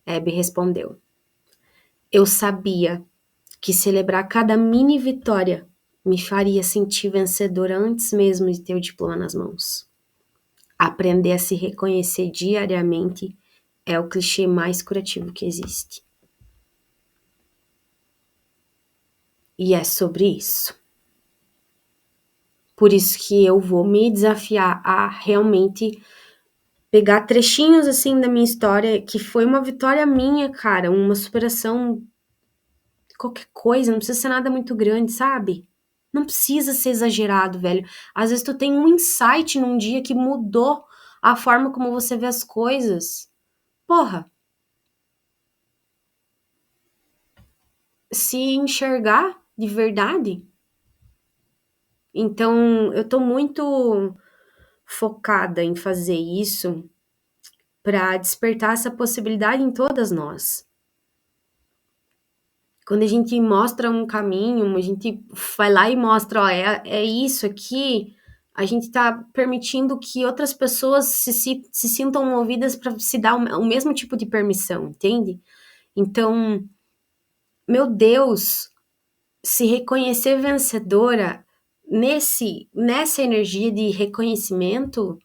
Abby respondeu. Eu sabia que celebrar cada mini vitória me faria sentir vencedora antes mesmo de ter o diploma nas mãos. Aprender a se reconhecer diariamente é o clichê mais curativo que existe. E é sobre isso. Por isso que eu vou me desafiar a realmente pegar trechinhos assim da minha história, que foi uma vitória minha, cara, uma superação, qualquer coisa, não precisa ser nada muito grande, sabe? Não precisa ser exagerado, velho. Às vezes tu tem um insight num dia que mudou a forma como você vê as coisas. Porra, se enxergar de verdade. Então, eu tô muito focada em fazer isso para despertar essa possibilidade em todas nós. Quando a gente mostra um caminho, a gente vai lá e mostra, ó, é isso aqui, a gente tá permitindo que outras pessoas se sintam movidas para se dar o mesmo tipo de permissão, entende? Então, meu Deus, se reconhecer vencedora nessa energia de reconhecimento,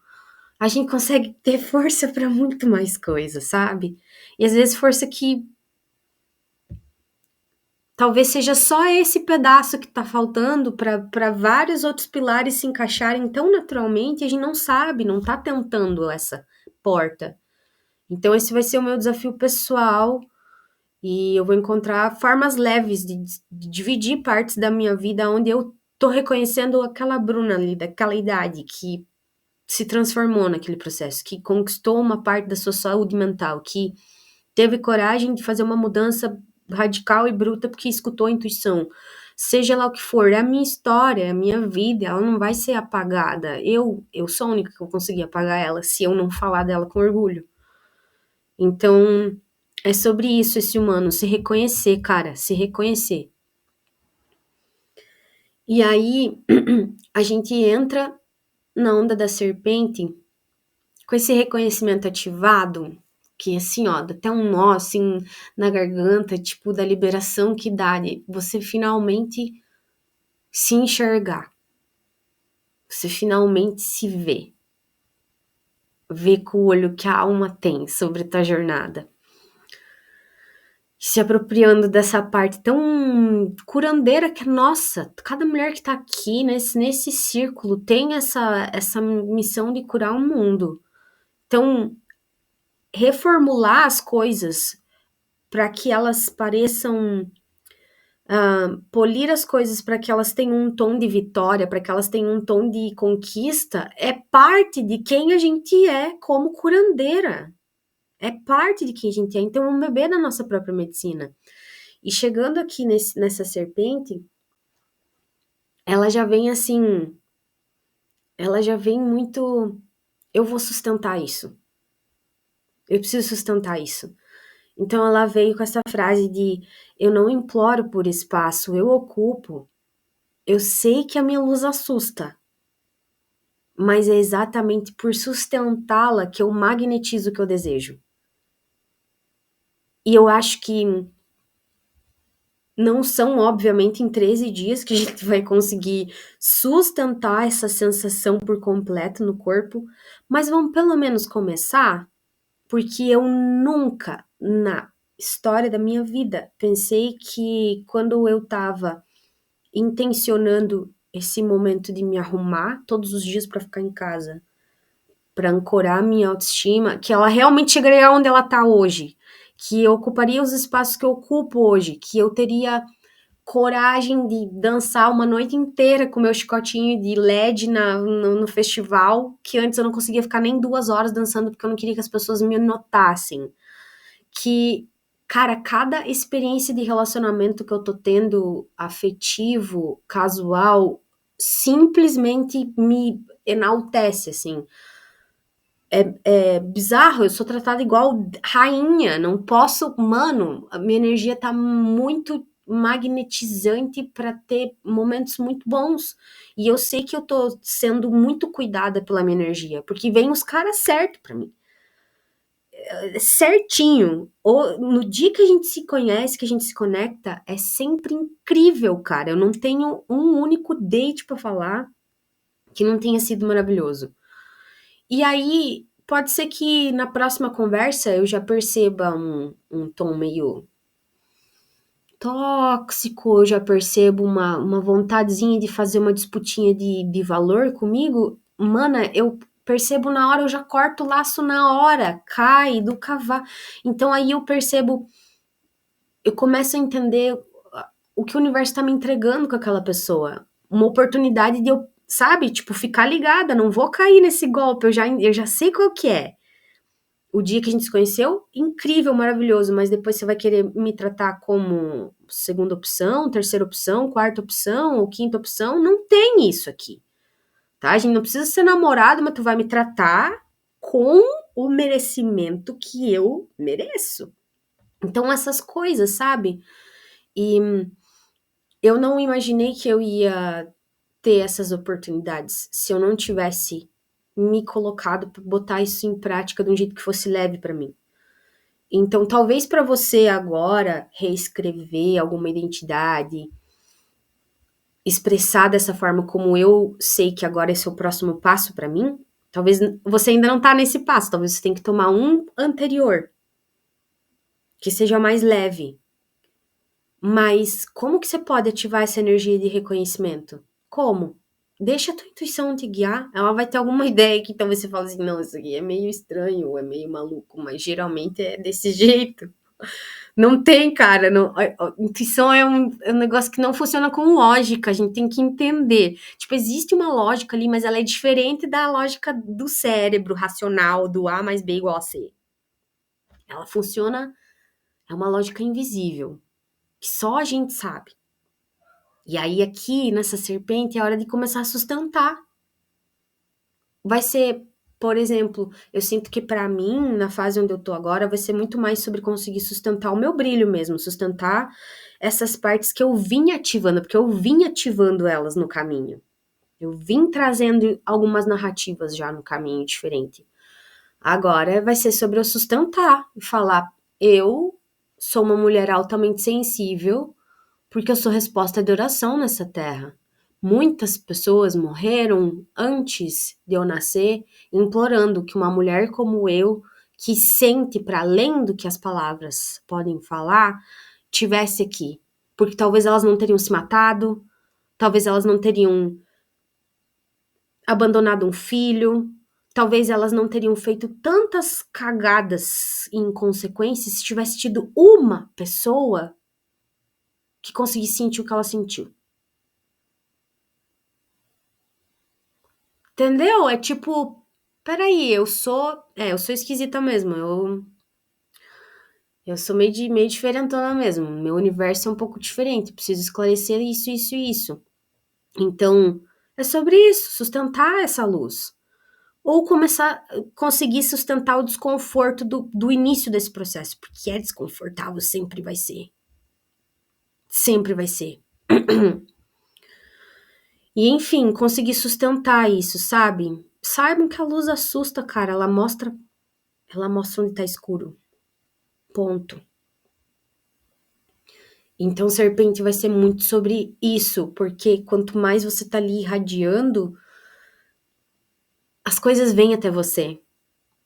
a gente consegue ter força para muito mais coisas, sabe? E às vezes força que talvez seja só esse pedaço que tá faltando para vários outros pilares se encaixarem tão naturalmente, e a gente não sabe, não tá tentando essa porta. Então esse vai ser o meu desafio pessoal, e eu vou encontrar formas leves de dividir partes da minha vida onde eu tô reconhecendo aquela Bruna ali, daquela idade, que se transformou naquele processo, que conquistou uma parte da sua saúde mental, que teve coragem de fazer uma mudança radical e bruta porque escutou a intuição. Seja lá o que for, é a minha história, é a minha vida, ela não vai ser apagada. Eu sou a única que eu consegui apagar ela se eu não falar dela com orgulho. Então, é sobre isso esse humano, se reconhecer, cara, se reconhecer. E aí, a gente entra na onda da serpente com esse reconhecimento ativado, que assim, ó, dá até um nó, assim, na garganta, tipo, da liberação que dá de você finalmente se enxergar. Você finalmente se vê. Ver com o olho que a alma tem sobre a tua jornada. Se apropriando dessa parte tão curandeira que, nossa, cada mulher que tá aqui nesse círculo tem essa missão de curar o mundo. Então, reformular as coisas para que elas pareçam polir as coisas para que elas tenham um tom de vitória, para que elas tenham um tom de conquista, é parte de quem a gente é como curandeira. É parte de quem a gente é. Então, é um bebê da nossa própria medicina. E chegando aqui nessa serpente, ela já vem assim, ela já vem muito, eu vou sustentar isso. Eu preciso sustentar isso. Então ela veio com essa frase de eu não imploro por espaço, eu ocupo. Eu sei que a minha luz assusta, mas é exatamente por sustentá-la que eu magnetizo o que eu desejo. E eu acho que não são, obviamente, em 13 dias que a gente vai conseguir sustentar essa sensação por completo no corpo, mas vamos pelo menos começar, porque eu nunca, na história da minha vida, pensei que quando eu tava intencionando esse momento de me arrumar todos os dias para ficar em casa, para ancorar minha autoestima, que ela realmente chegaria onde ela tá hoje, que eu ocuparia os espaços que eu ocupo hoje, que eu teria coragem de dançar uma noite inteira com meu chicotinho de LED no festival, que antes eu não conseguia ficar nem 2 horas dançando porque eu não queria que as pessoas me notassem. Que, cara, cada experiência de relacionamento que eu tô tendo, afetivo, casual, simplesmente me enaltece, assim. É bizarro, eu sou tratada igual rainha, não posso, mano, a minha energia tá muito magnetizante para ter momentos muito bons. E eu sei que eu tô sendo muito cuidada pela minha energia, porque vem os caras certos para mim. certinho. No dia que a gente se conhece, que a gente se conecta, é sempre incrível, cara. Eu não tenho um único date pra falar que não tenha sido maravilhoso. E aí, pode ser que na próxima conversa eu já perceba um tom meio tóxico, eu já percebo uma vontadezinha de fazer uma disputinha de valor comigo. Mana, eu percebo na hora, eu já corto o laço na hora, cai do cavalo. Então aí eu percebo, eu começo a entender o que o universo tá me entregando com aquela pessoa. Uma oportunidade de eu, sabe, tipo, ficar ligada, não vou cair nesse golpe, eu já sei qual que é. O dia que a gente se conheceu, incrível, maravilhoso, mas depois você vai querer me tratar como segunda opção, terceira opção, quarta opção ou quinta opção. Não tem isso aqui, tá? A gente não precisa ser namorado, mas tu vai me tratar com o merecimento que eu mereço. Então, essas coisas, sabe? E eu não imaginei que eu ia ter essas oportunidades se eu não tivesse me colocado para botar isso em prática de um jeito que fosse leve para mim. Então, talvez para você agora reescrever alguma identidade, expressar dessa forma como eu sei que agora esse é o próximo passo para mim, talvez você ainda não tá nesse passo, talvez você tenha que tomar um anterior, que seja mais leve. Mas como que você pode ativar essa energia de reconhecimento? Como? Deixa a tua intuição te guiar. Ela vai ter alguma ideia que talvez você fale assim, não, isso aqui é meio estranho, ou é meio maluco, mas geralmente é desse jeito. Não tem, cara. Não, intuição é um negócio que não funciona com lógica. A gente tem que entender. Tipo, existe uma lógica ali, mas ela é diferente da lógica do cérebro racional, do A mais B igual a C. Ela funciona, é uma lógica invisível, que só a gente sabe. E aí, aqui, nessa serpente, é hora de começar a sustentar. Vai ser, por exemplo, eu sinto que pra mim, na fase onde eu tô agora, vai ser muito mais sobre conseguir sustentar o meu brilho mesmo, sustentar essas partes que eu vim ativando, porque eu vim ativando elas no caminho. Eu vim trazendo algumas narrativas já no caminho diferente. Agora vai ser sobre eu sustentar e falar, eu sou uma mulher altamente sensível, porque eu sou resposta de oração nessa terra. Muitas pessoas morreram antes de eu nascer, implorando que uma mulher como eu, que sente para além do que as palavras podem falar, tivesse aqui. Porque talvez elas não teriam se matado, talvez elas não teriam abandonado um filho, talvez elas não teriam feito tantas cagadas e inconsequências se tivesse tido uma pessoa que conseguisse sentir o que ela sentiu. Entendeu? É tipo, peraí, eu sou esquisita mesmo, eu sou meio diferentona mesmo, meu universo é um pouco diferente, preciso esclarecer isso, isso e isso. Então, é sobre isso, sustentar essa luz. Ou começar, conseguir sustentar o desconforto do início desse processo, porque é desconfortável, sempre vai ser. Sempre vai ser. E, enfim, conseguir sustentar isso, sabe? Saibam que a luz assusta, cara, ela mostra onde tá escuro. Ponto. Então, serpente vai ser muito sobre isso, porque quanto mais você tá ali irradiando, as coisas vêm até você.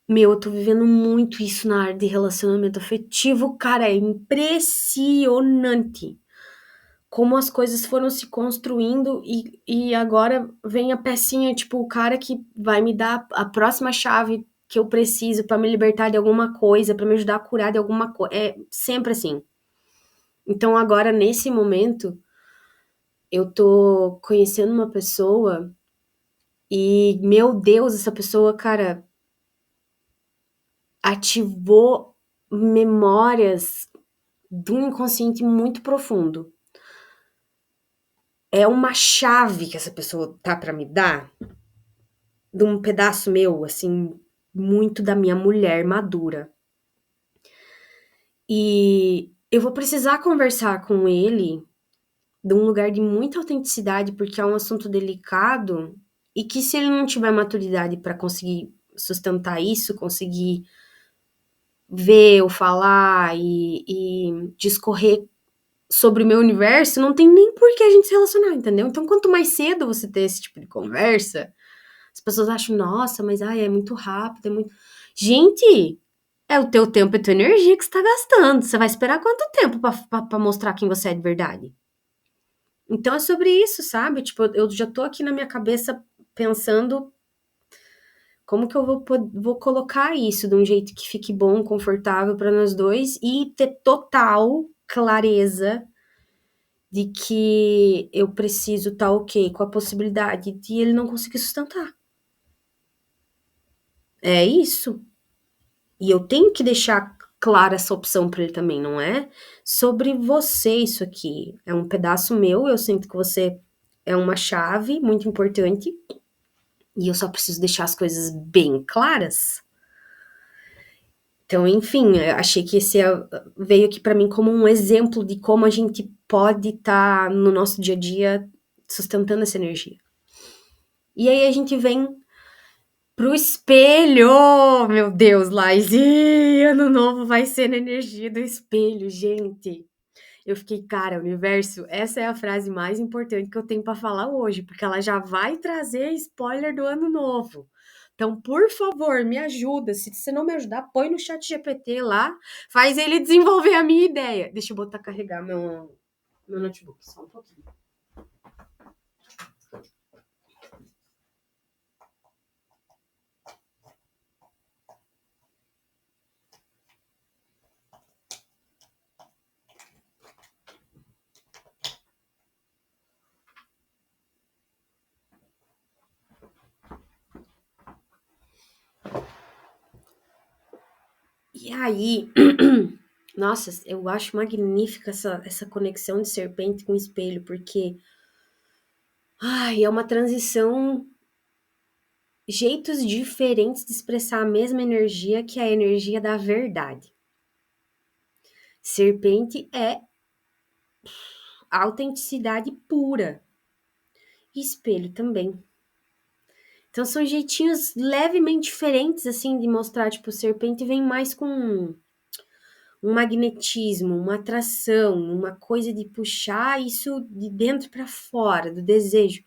Meu, eu tô vivendo muito isso na área de relacionamento afetivo, cara, é impressionante como as coisas foram se construindo e agora vem a pecinha, tipo, o cara que vai me dar a próxima chave que eu preciso pra me libertar de alguma coisa, pra me ajudar a curar de alguma coisa. É sempre assim. Então, agora, nesse momento, eu tô conhecendo uma pessoa e, meu Deus, essa pessoa, cara, ativou memórias de um inconsciente muito profundo. É uma chave que essa pessoa tá pra me dar, de um pedaço meu, assim, muito da minha mulher madura. E eu vou precisar conversar com ele de um lugar de muita autenticidade, porque é um assunto delicado e que se ele não tiver maturidade para conseguir sustentar isso, conseguir ver ou falar e discorrer sobre o meu universo, não tem nem por que a gente se relacionar, entendeu? Então, quanto mais cedo você ter esse tipo de conversa, as pessoas acham, nossa, mas ai, é muito rápido, é muito. Gente, é o teu tempo e tua energia que você tá gastando. Você vai esperar quanto tempo pra mostrar quem você é de verdade? Então é sobre isso, sabe? Tipo, eu já tô aqui na minha cabeça pensando como que eu vou colocar isso de um jeito que fique bom, confortável para nós dois e ter total clareza de que eu preciso estar ok com a possibilidade de ele não conseguir sustentar. É isso. E eu tenho que deixar clara essa opção para ele também, não é? Sobre você, isso aqui é um pedaço meu, eu sinto que você é uma chave muito importante e eu só preciso deixar as coisas bem claras. Então, enfim, eu achei que esse veio aqui para mim como um exemplo de como a gente pode estar no nosso dia a dia sustentando essa energia. E aí a gente vem pro espelho! Meu Deus, Laís! Ano novo vai ser na energia do espelho, gente! Eu fiquei, cara, universo, essa é a frase mais importante que eu tenho para falar hoje, porque ela já vai trazer spoiler do ano novo. Então, por favor, me ajuda. Se você não me ajudar, põe no chat GPT lá, faz ele desenvolver a minha ideia. Deixa eu botar carregar meu notebook, só um pouquinho. E aí, nossa, eu acho magnífica essa conexão de serpente com espelho, porque ai, é uma transição, jeitos diferentes de expressar a mesma energia, que é a energia da verdade. Serpente é autenticidade pura. E espelho também. Então são jeitinhos levemente diferentes, assim, de mostrar, tipo, serpente vem mais com um magnetismo, uma atração, uma coisa de puxar isso de dentro para fora, do desejo.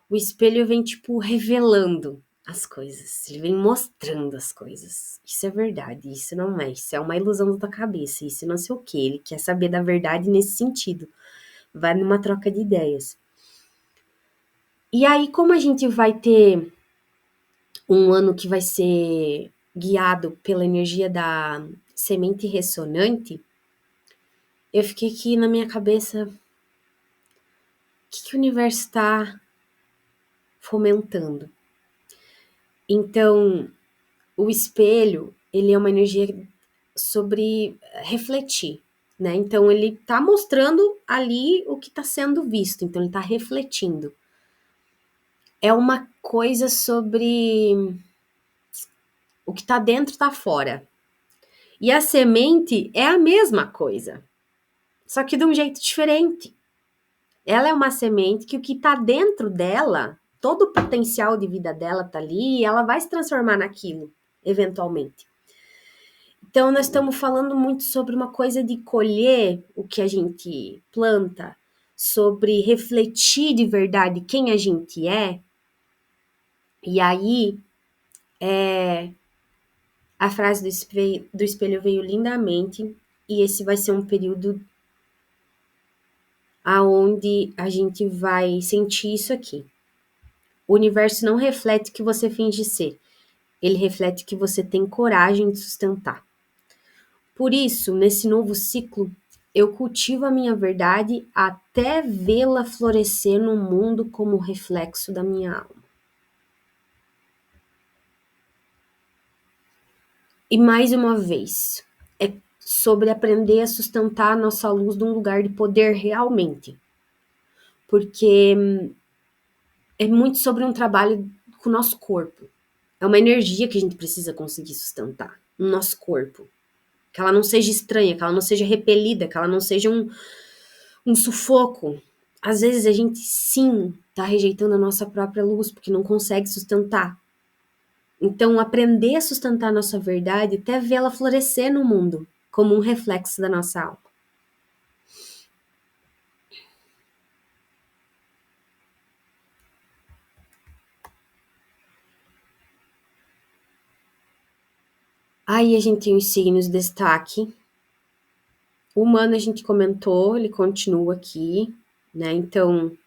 O espelho vem, tipo, revelando as coisas, ele vem mostrando as coisas. Isso é verdade, isso não é, isso é uma ilusão da tua cabeça, isso não sei o que. Ele quer saber da verdade nesse sentido. Vai numa troca de ideias. E aí, como a gente vai ter um ano que vai ser guiado pela energia da semente ressonante, eu fiquei aqui na minha cabeça, o que o universo está fomentando? Então, o espelho, ele é uma energia sobre refletir, né? Então, ele tá mostrando ali o que está sendo visto, então ele tá refletindo. É uma coisa sobre o que tá dentro tá fora. E a semente é a mesma coisa, só que de um jeito diferente. Ela é uma semente que o que está dentro dela, todo o potencial de vida dela tá ali e ela vai se transformar naquilo, eventualmente. Então, nós estamos falando muito sobre uma coisa de colher o que a gente planta, sobre refletir de verdade quem a gente é. E aí, a frase do espelho veio lindamente, e esse vai ser um período aonde a gente vai sentir isso aqui. O universo não reflete o que você finge ser, ele reflete o que você tem coragem de sustentar. Por isso, nesse novo ciclo, eu cultivo a minha verdade até vê-la florescer no mundo como reflexo da minha alma. E mais uma vez, é sobre aprender a sustentar a nossa luz num lugar de poder realmente. Porque é muito sobre um trabalho com o nosso corpo. É uma energia que a gente precisa conseguir sustentar no nosso corpo. Que ela não seja estranha, que ela não seja repelida, que ela não seja um sufoco. Às vezes a gente sim tá rejeitando a nossa própria luz porque não consegue sustentar. Então, aprender a sustentar a nossa verdade até vê-la florescer no mundo, como um reflexo da nossa alma. Aí a gente tem os signos de destaque. O humano a gente comentou, ele continua aqui, né? Então,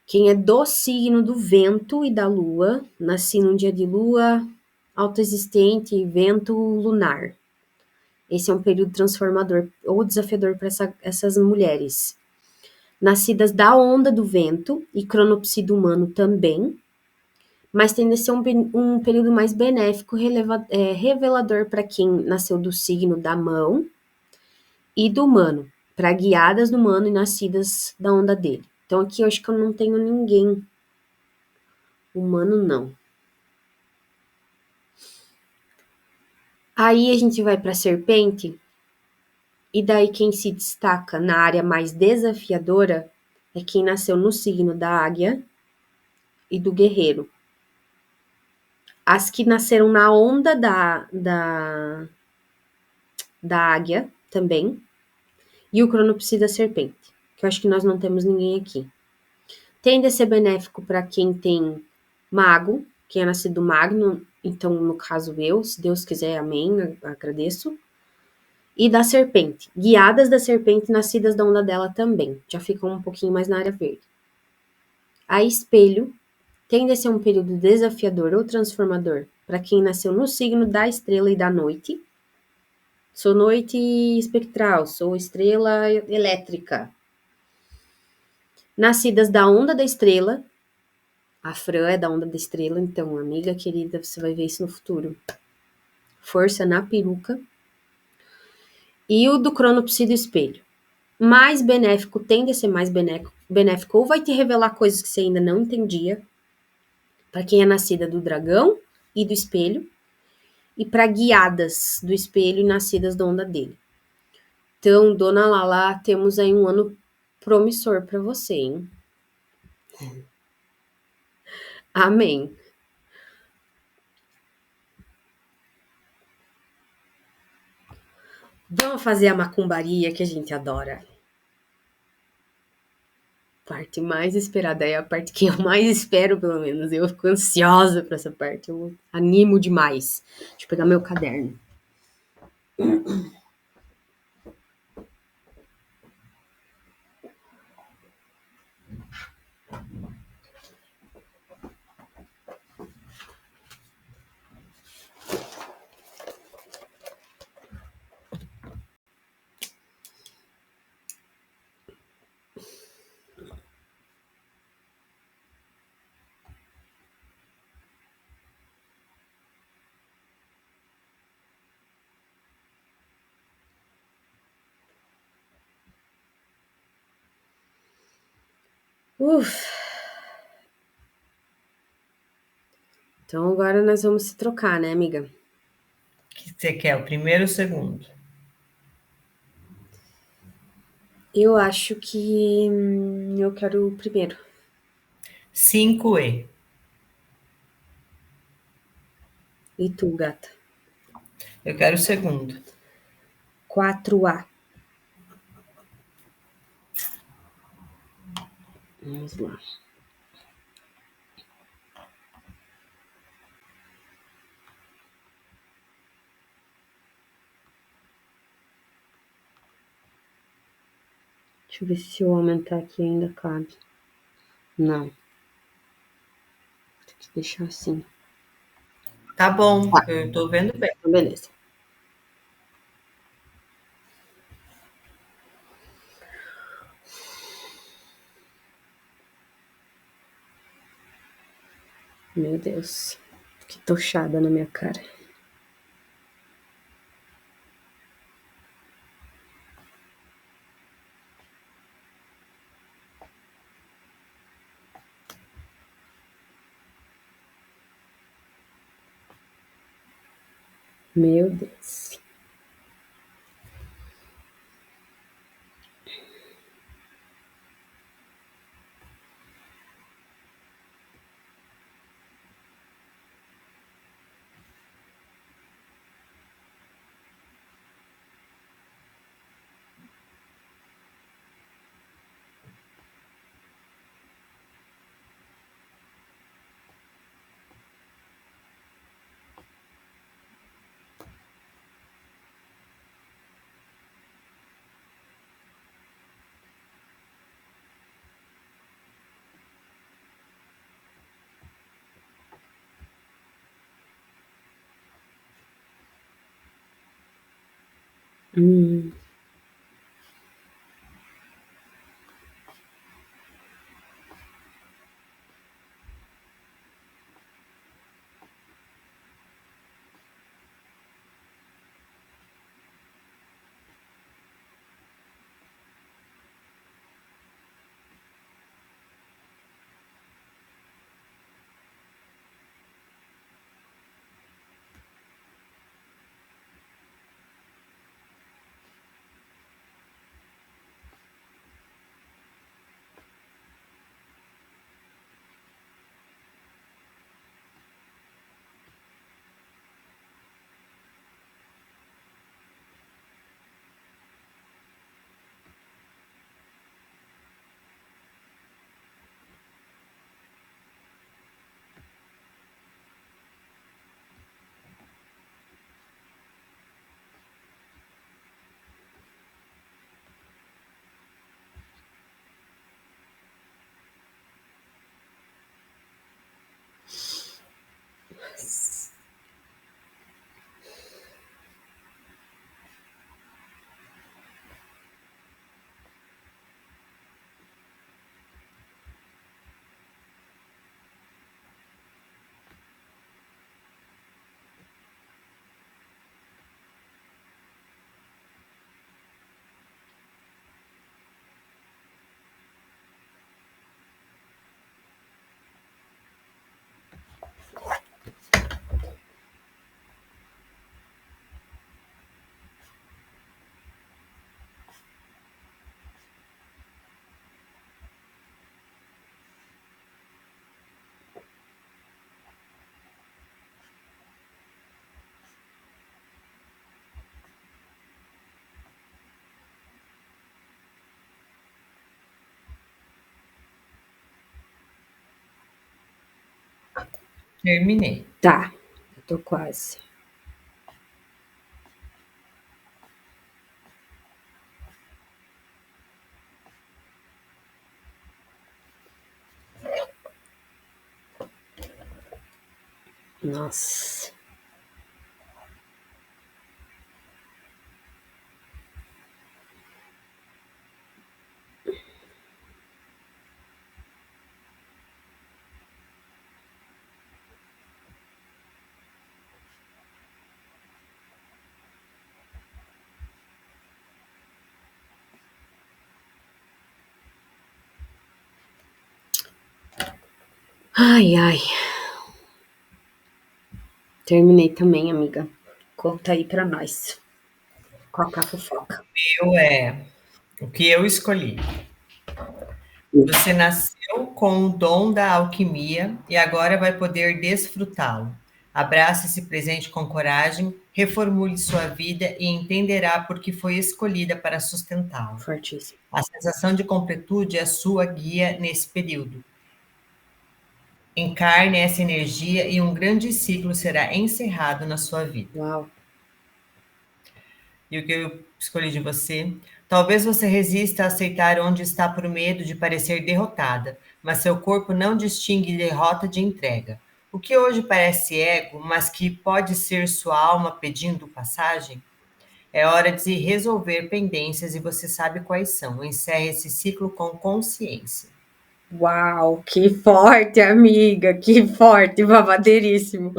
quem é do signo do vento e da lua, nasci num dia de lua autoexistente e vento lunar. Esse é um período transformador ou desafiador para essas mulheres. Nascidas da onda do vento e cronopsido humano também, mas tende a ser um período mais benéfico, revelador para quem nasceu do signo da mão e do humano, para guiadas do humano e nascidas da onda dele. Então aqui eu acho que eu não tenho ninguém humano, não. Aí a gente vai para a serpente, e daí quem se destaca na área mais desafiadora é quem nasceu no signo da águia e do guerreiro. As que nasceram na onda da águia também, e o cronopsi da serpente, que eu acho que nós não temos ninguém aqui. Tende a ser benéfico para quem tem mago, quem é nascido magno, então no caso eu, se Deus quiser, amém, agradeço. E da serpente, guiadas da serpente nascidas da onda dela também, já ficam um pouquinho mais na área verde. A espelho tende a ser um período desafiador ou transformador para quem nasceu no signo da estrela e da noite. Sou noite espectral, sou estrela elétrica. Nascidas da onda da estrela, a Fran é da onda da estrela, então, amiga querida, você vai ver isso no futuro. Força na peruca. E o do cronopsi do espelho. Mais benéfico, tende a ser mais benéfico, ou vai te revelar coisas que você ainda não entendia, para quem é nascida do dragão e do espelho, e para guiadas do espelho e nascidas da onda dele. Então, dona Lala, temos aí um ano promissor para você, hein? Amém. Vamos fazer a macumbaria que a gente adora. Parte mais esperada é a parte que eu mais espero, pelo menos. Eu fico ansiosa para essa parte. Eu animo demais. Deixa eu pegar meu caderno. Então agora nós vamos se trocar, né, amiga? O que você quer, o primeiro ou o segundo? Eu acho que eu quero o primeiro. 5E. E tu, gata? Eu quero o segundo. 4A. Vamos lá. Deixa eu ver se eu aumentar aqui ainda cabe. Não. Tem que deixar assim. Tá bom, eu tô vendo bem. Então, beleza. Meu Deus. Que tochada na minha cara. Meu Deus. Hum. Terminei. Tá, eu tô quase. Nossa. Ai, ai. Terminei também, amiga. Conta aí pra nós. Qual que é a fofoca? O que eu escolhi. Você nasceu com o dom da alquimia e agora vai poder desfrutá-lo. Abrace esse presente com coragem, reformule sua vida e entenderá por que foi escolhida para sustentá-lo. Fortíssimo. A sensação de completude é a sua guia nesse período. Encarne essa energia e um grande ciclo será encerrado na sua vida. Uau. E o que eu escolhi de você? Talvez você resista a aceitar onde está por medo de parecer derrotada, mas seu corpo não distingue derrota de entrega. O que hoje parece ego, mas que pode ser sua alma pedindo passagem? É hora de resolver pendências e você sabe quais são. Encerre esse ciclo com consciência. Uau, que forte, amiga, que forte, babadeiríssimo.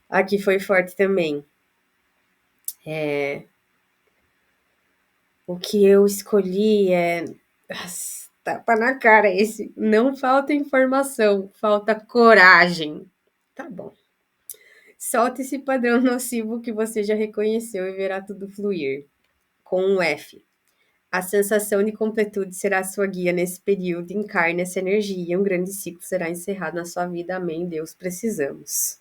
Aqui foi forte também. O que eu escolhi é. Tapa na cara esse. Não falta informação, falta coragem. Tá bom. Solta esse padrão nocivo que você já reconheceu e verá tudo fluir. Com um F. A sensação de completude será sua guia nesse período. Encarne essa energia e um grande ciclo será encerrado na sua vida. Amém. Deus, precisamos.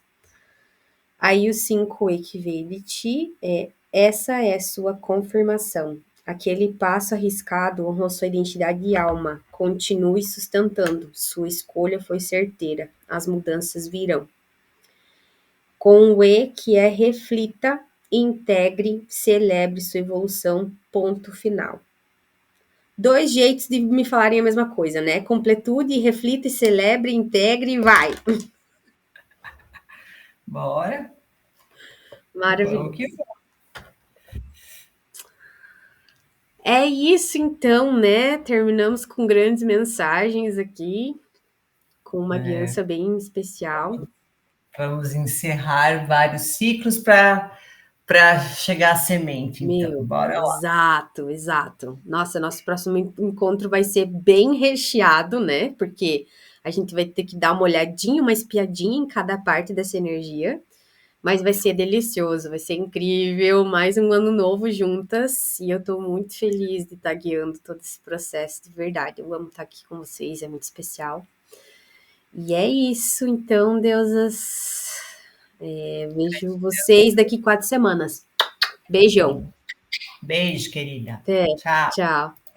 Aí o 5E que veio de ti essa é sua confirmação. Aquele passo arriscado honrou sua identidade e alma. Continue sustentando. Sua escolha foi certeira. As mudanças virão. Com o E que é reflita, integre, celebre sua evolução. Ponto final. 2 jeitos de me falarem a mesma coisa, né? Completude, reflita, celebre, integre e vai. Bora? Maravilhoso. Vamos que vamos. É isso então, né? Terminamos com grandes mensagens aqui, com uma guiança bem especial. Vamos encerrar vários ciclos para chegar à semente, então. Meu, Bora lá. exato, exato. Nossa, nosso próximo encontro vai ser bem recheado, né? Porque a gente vai ter que dar uma olhadinha, uma espiadinha em cada parte dessa energia. Mas vai ser delicioso, vai ser incrível. Mais um ano novo juntas. E eu tô muito feliz de estar guiando todo esse processo, de verdade. Eu amo estar aqui com vocês, é muito especial. E é isso, então, deusas. Vejo vocês daqui 4 semanas. Beijão. Beijo, querida. Até. Tchau. Tchau.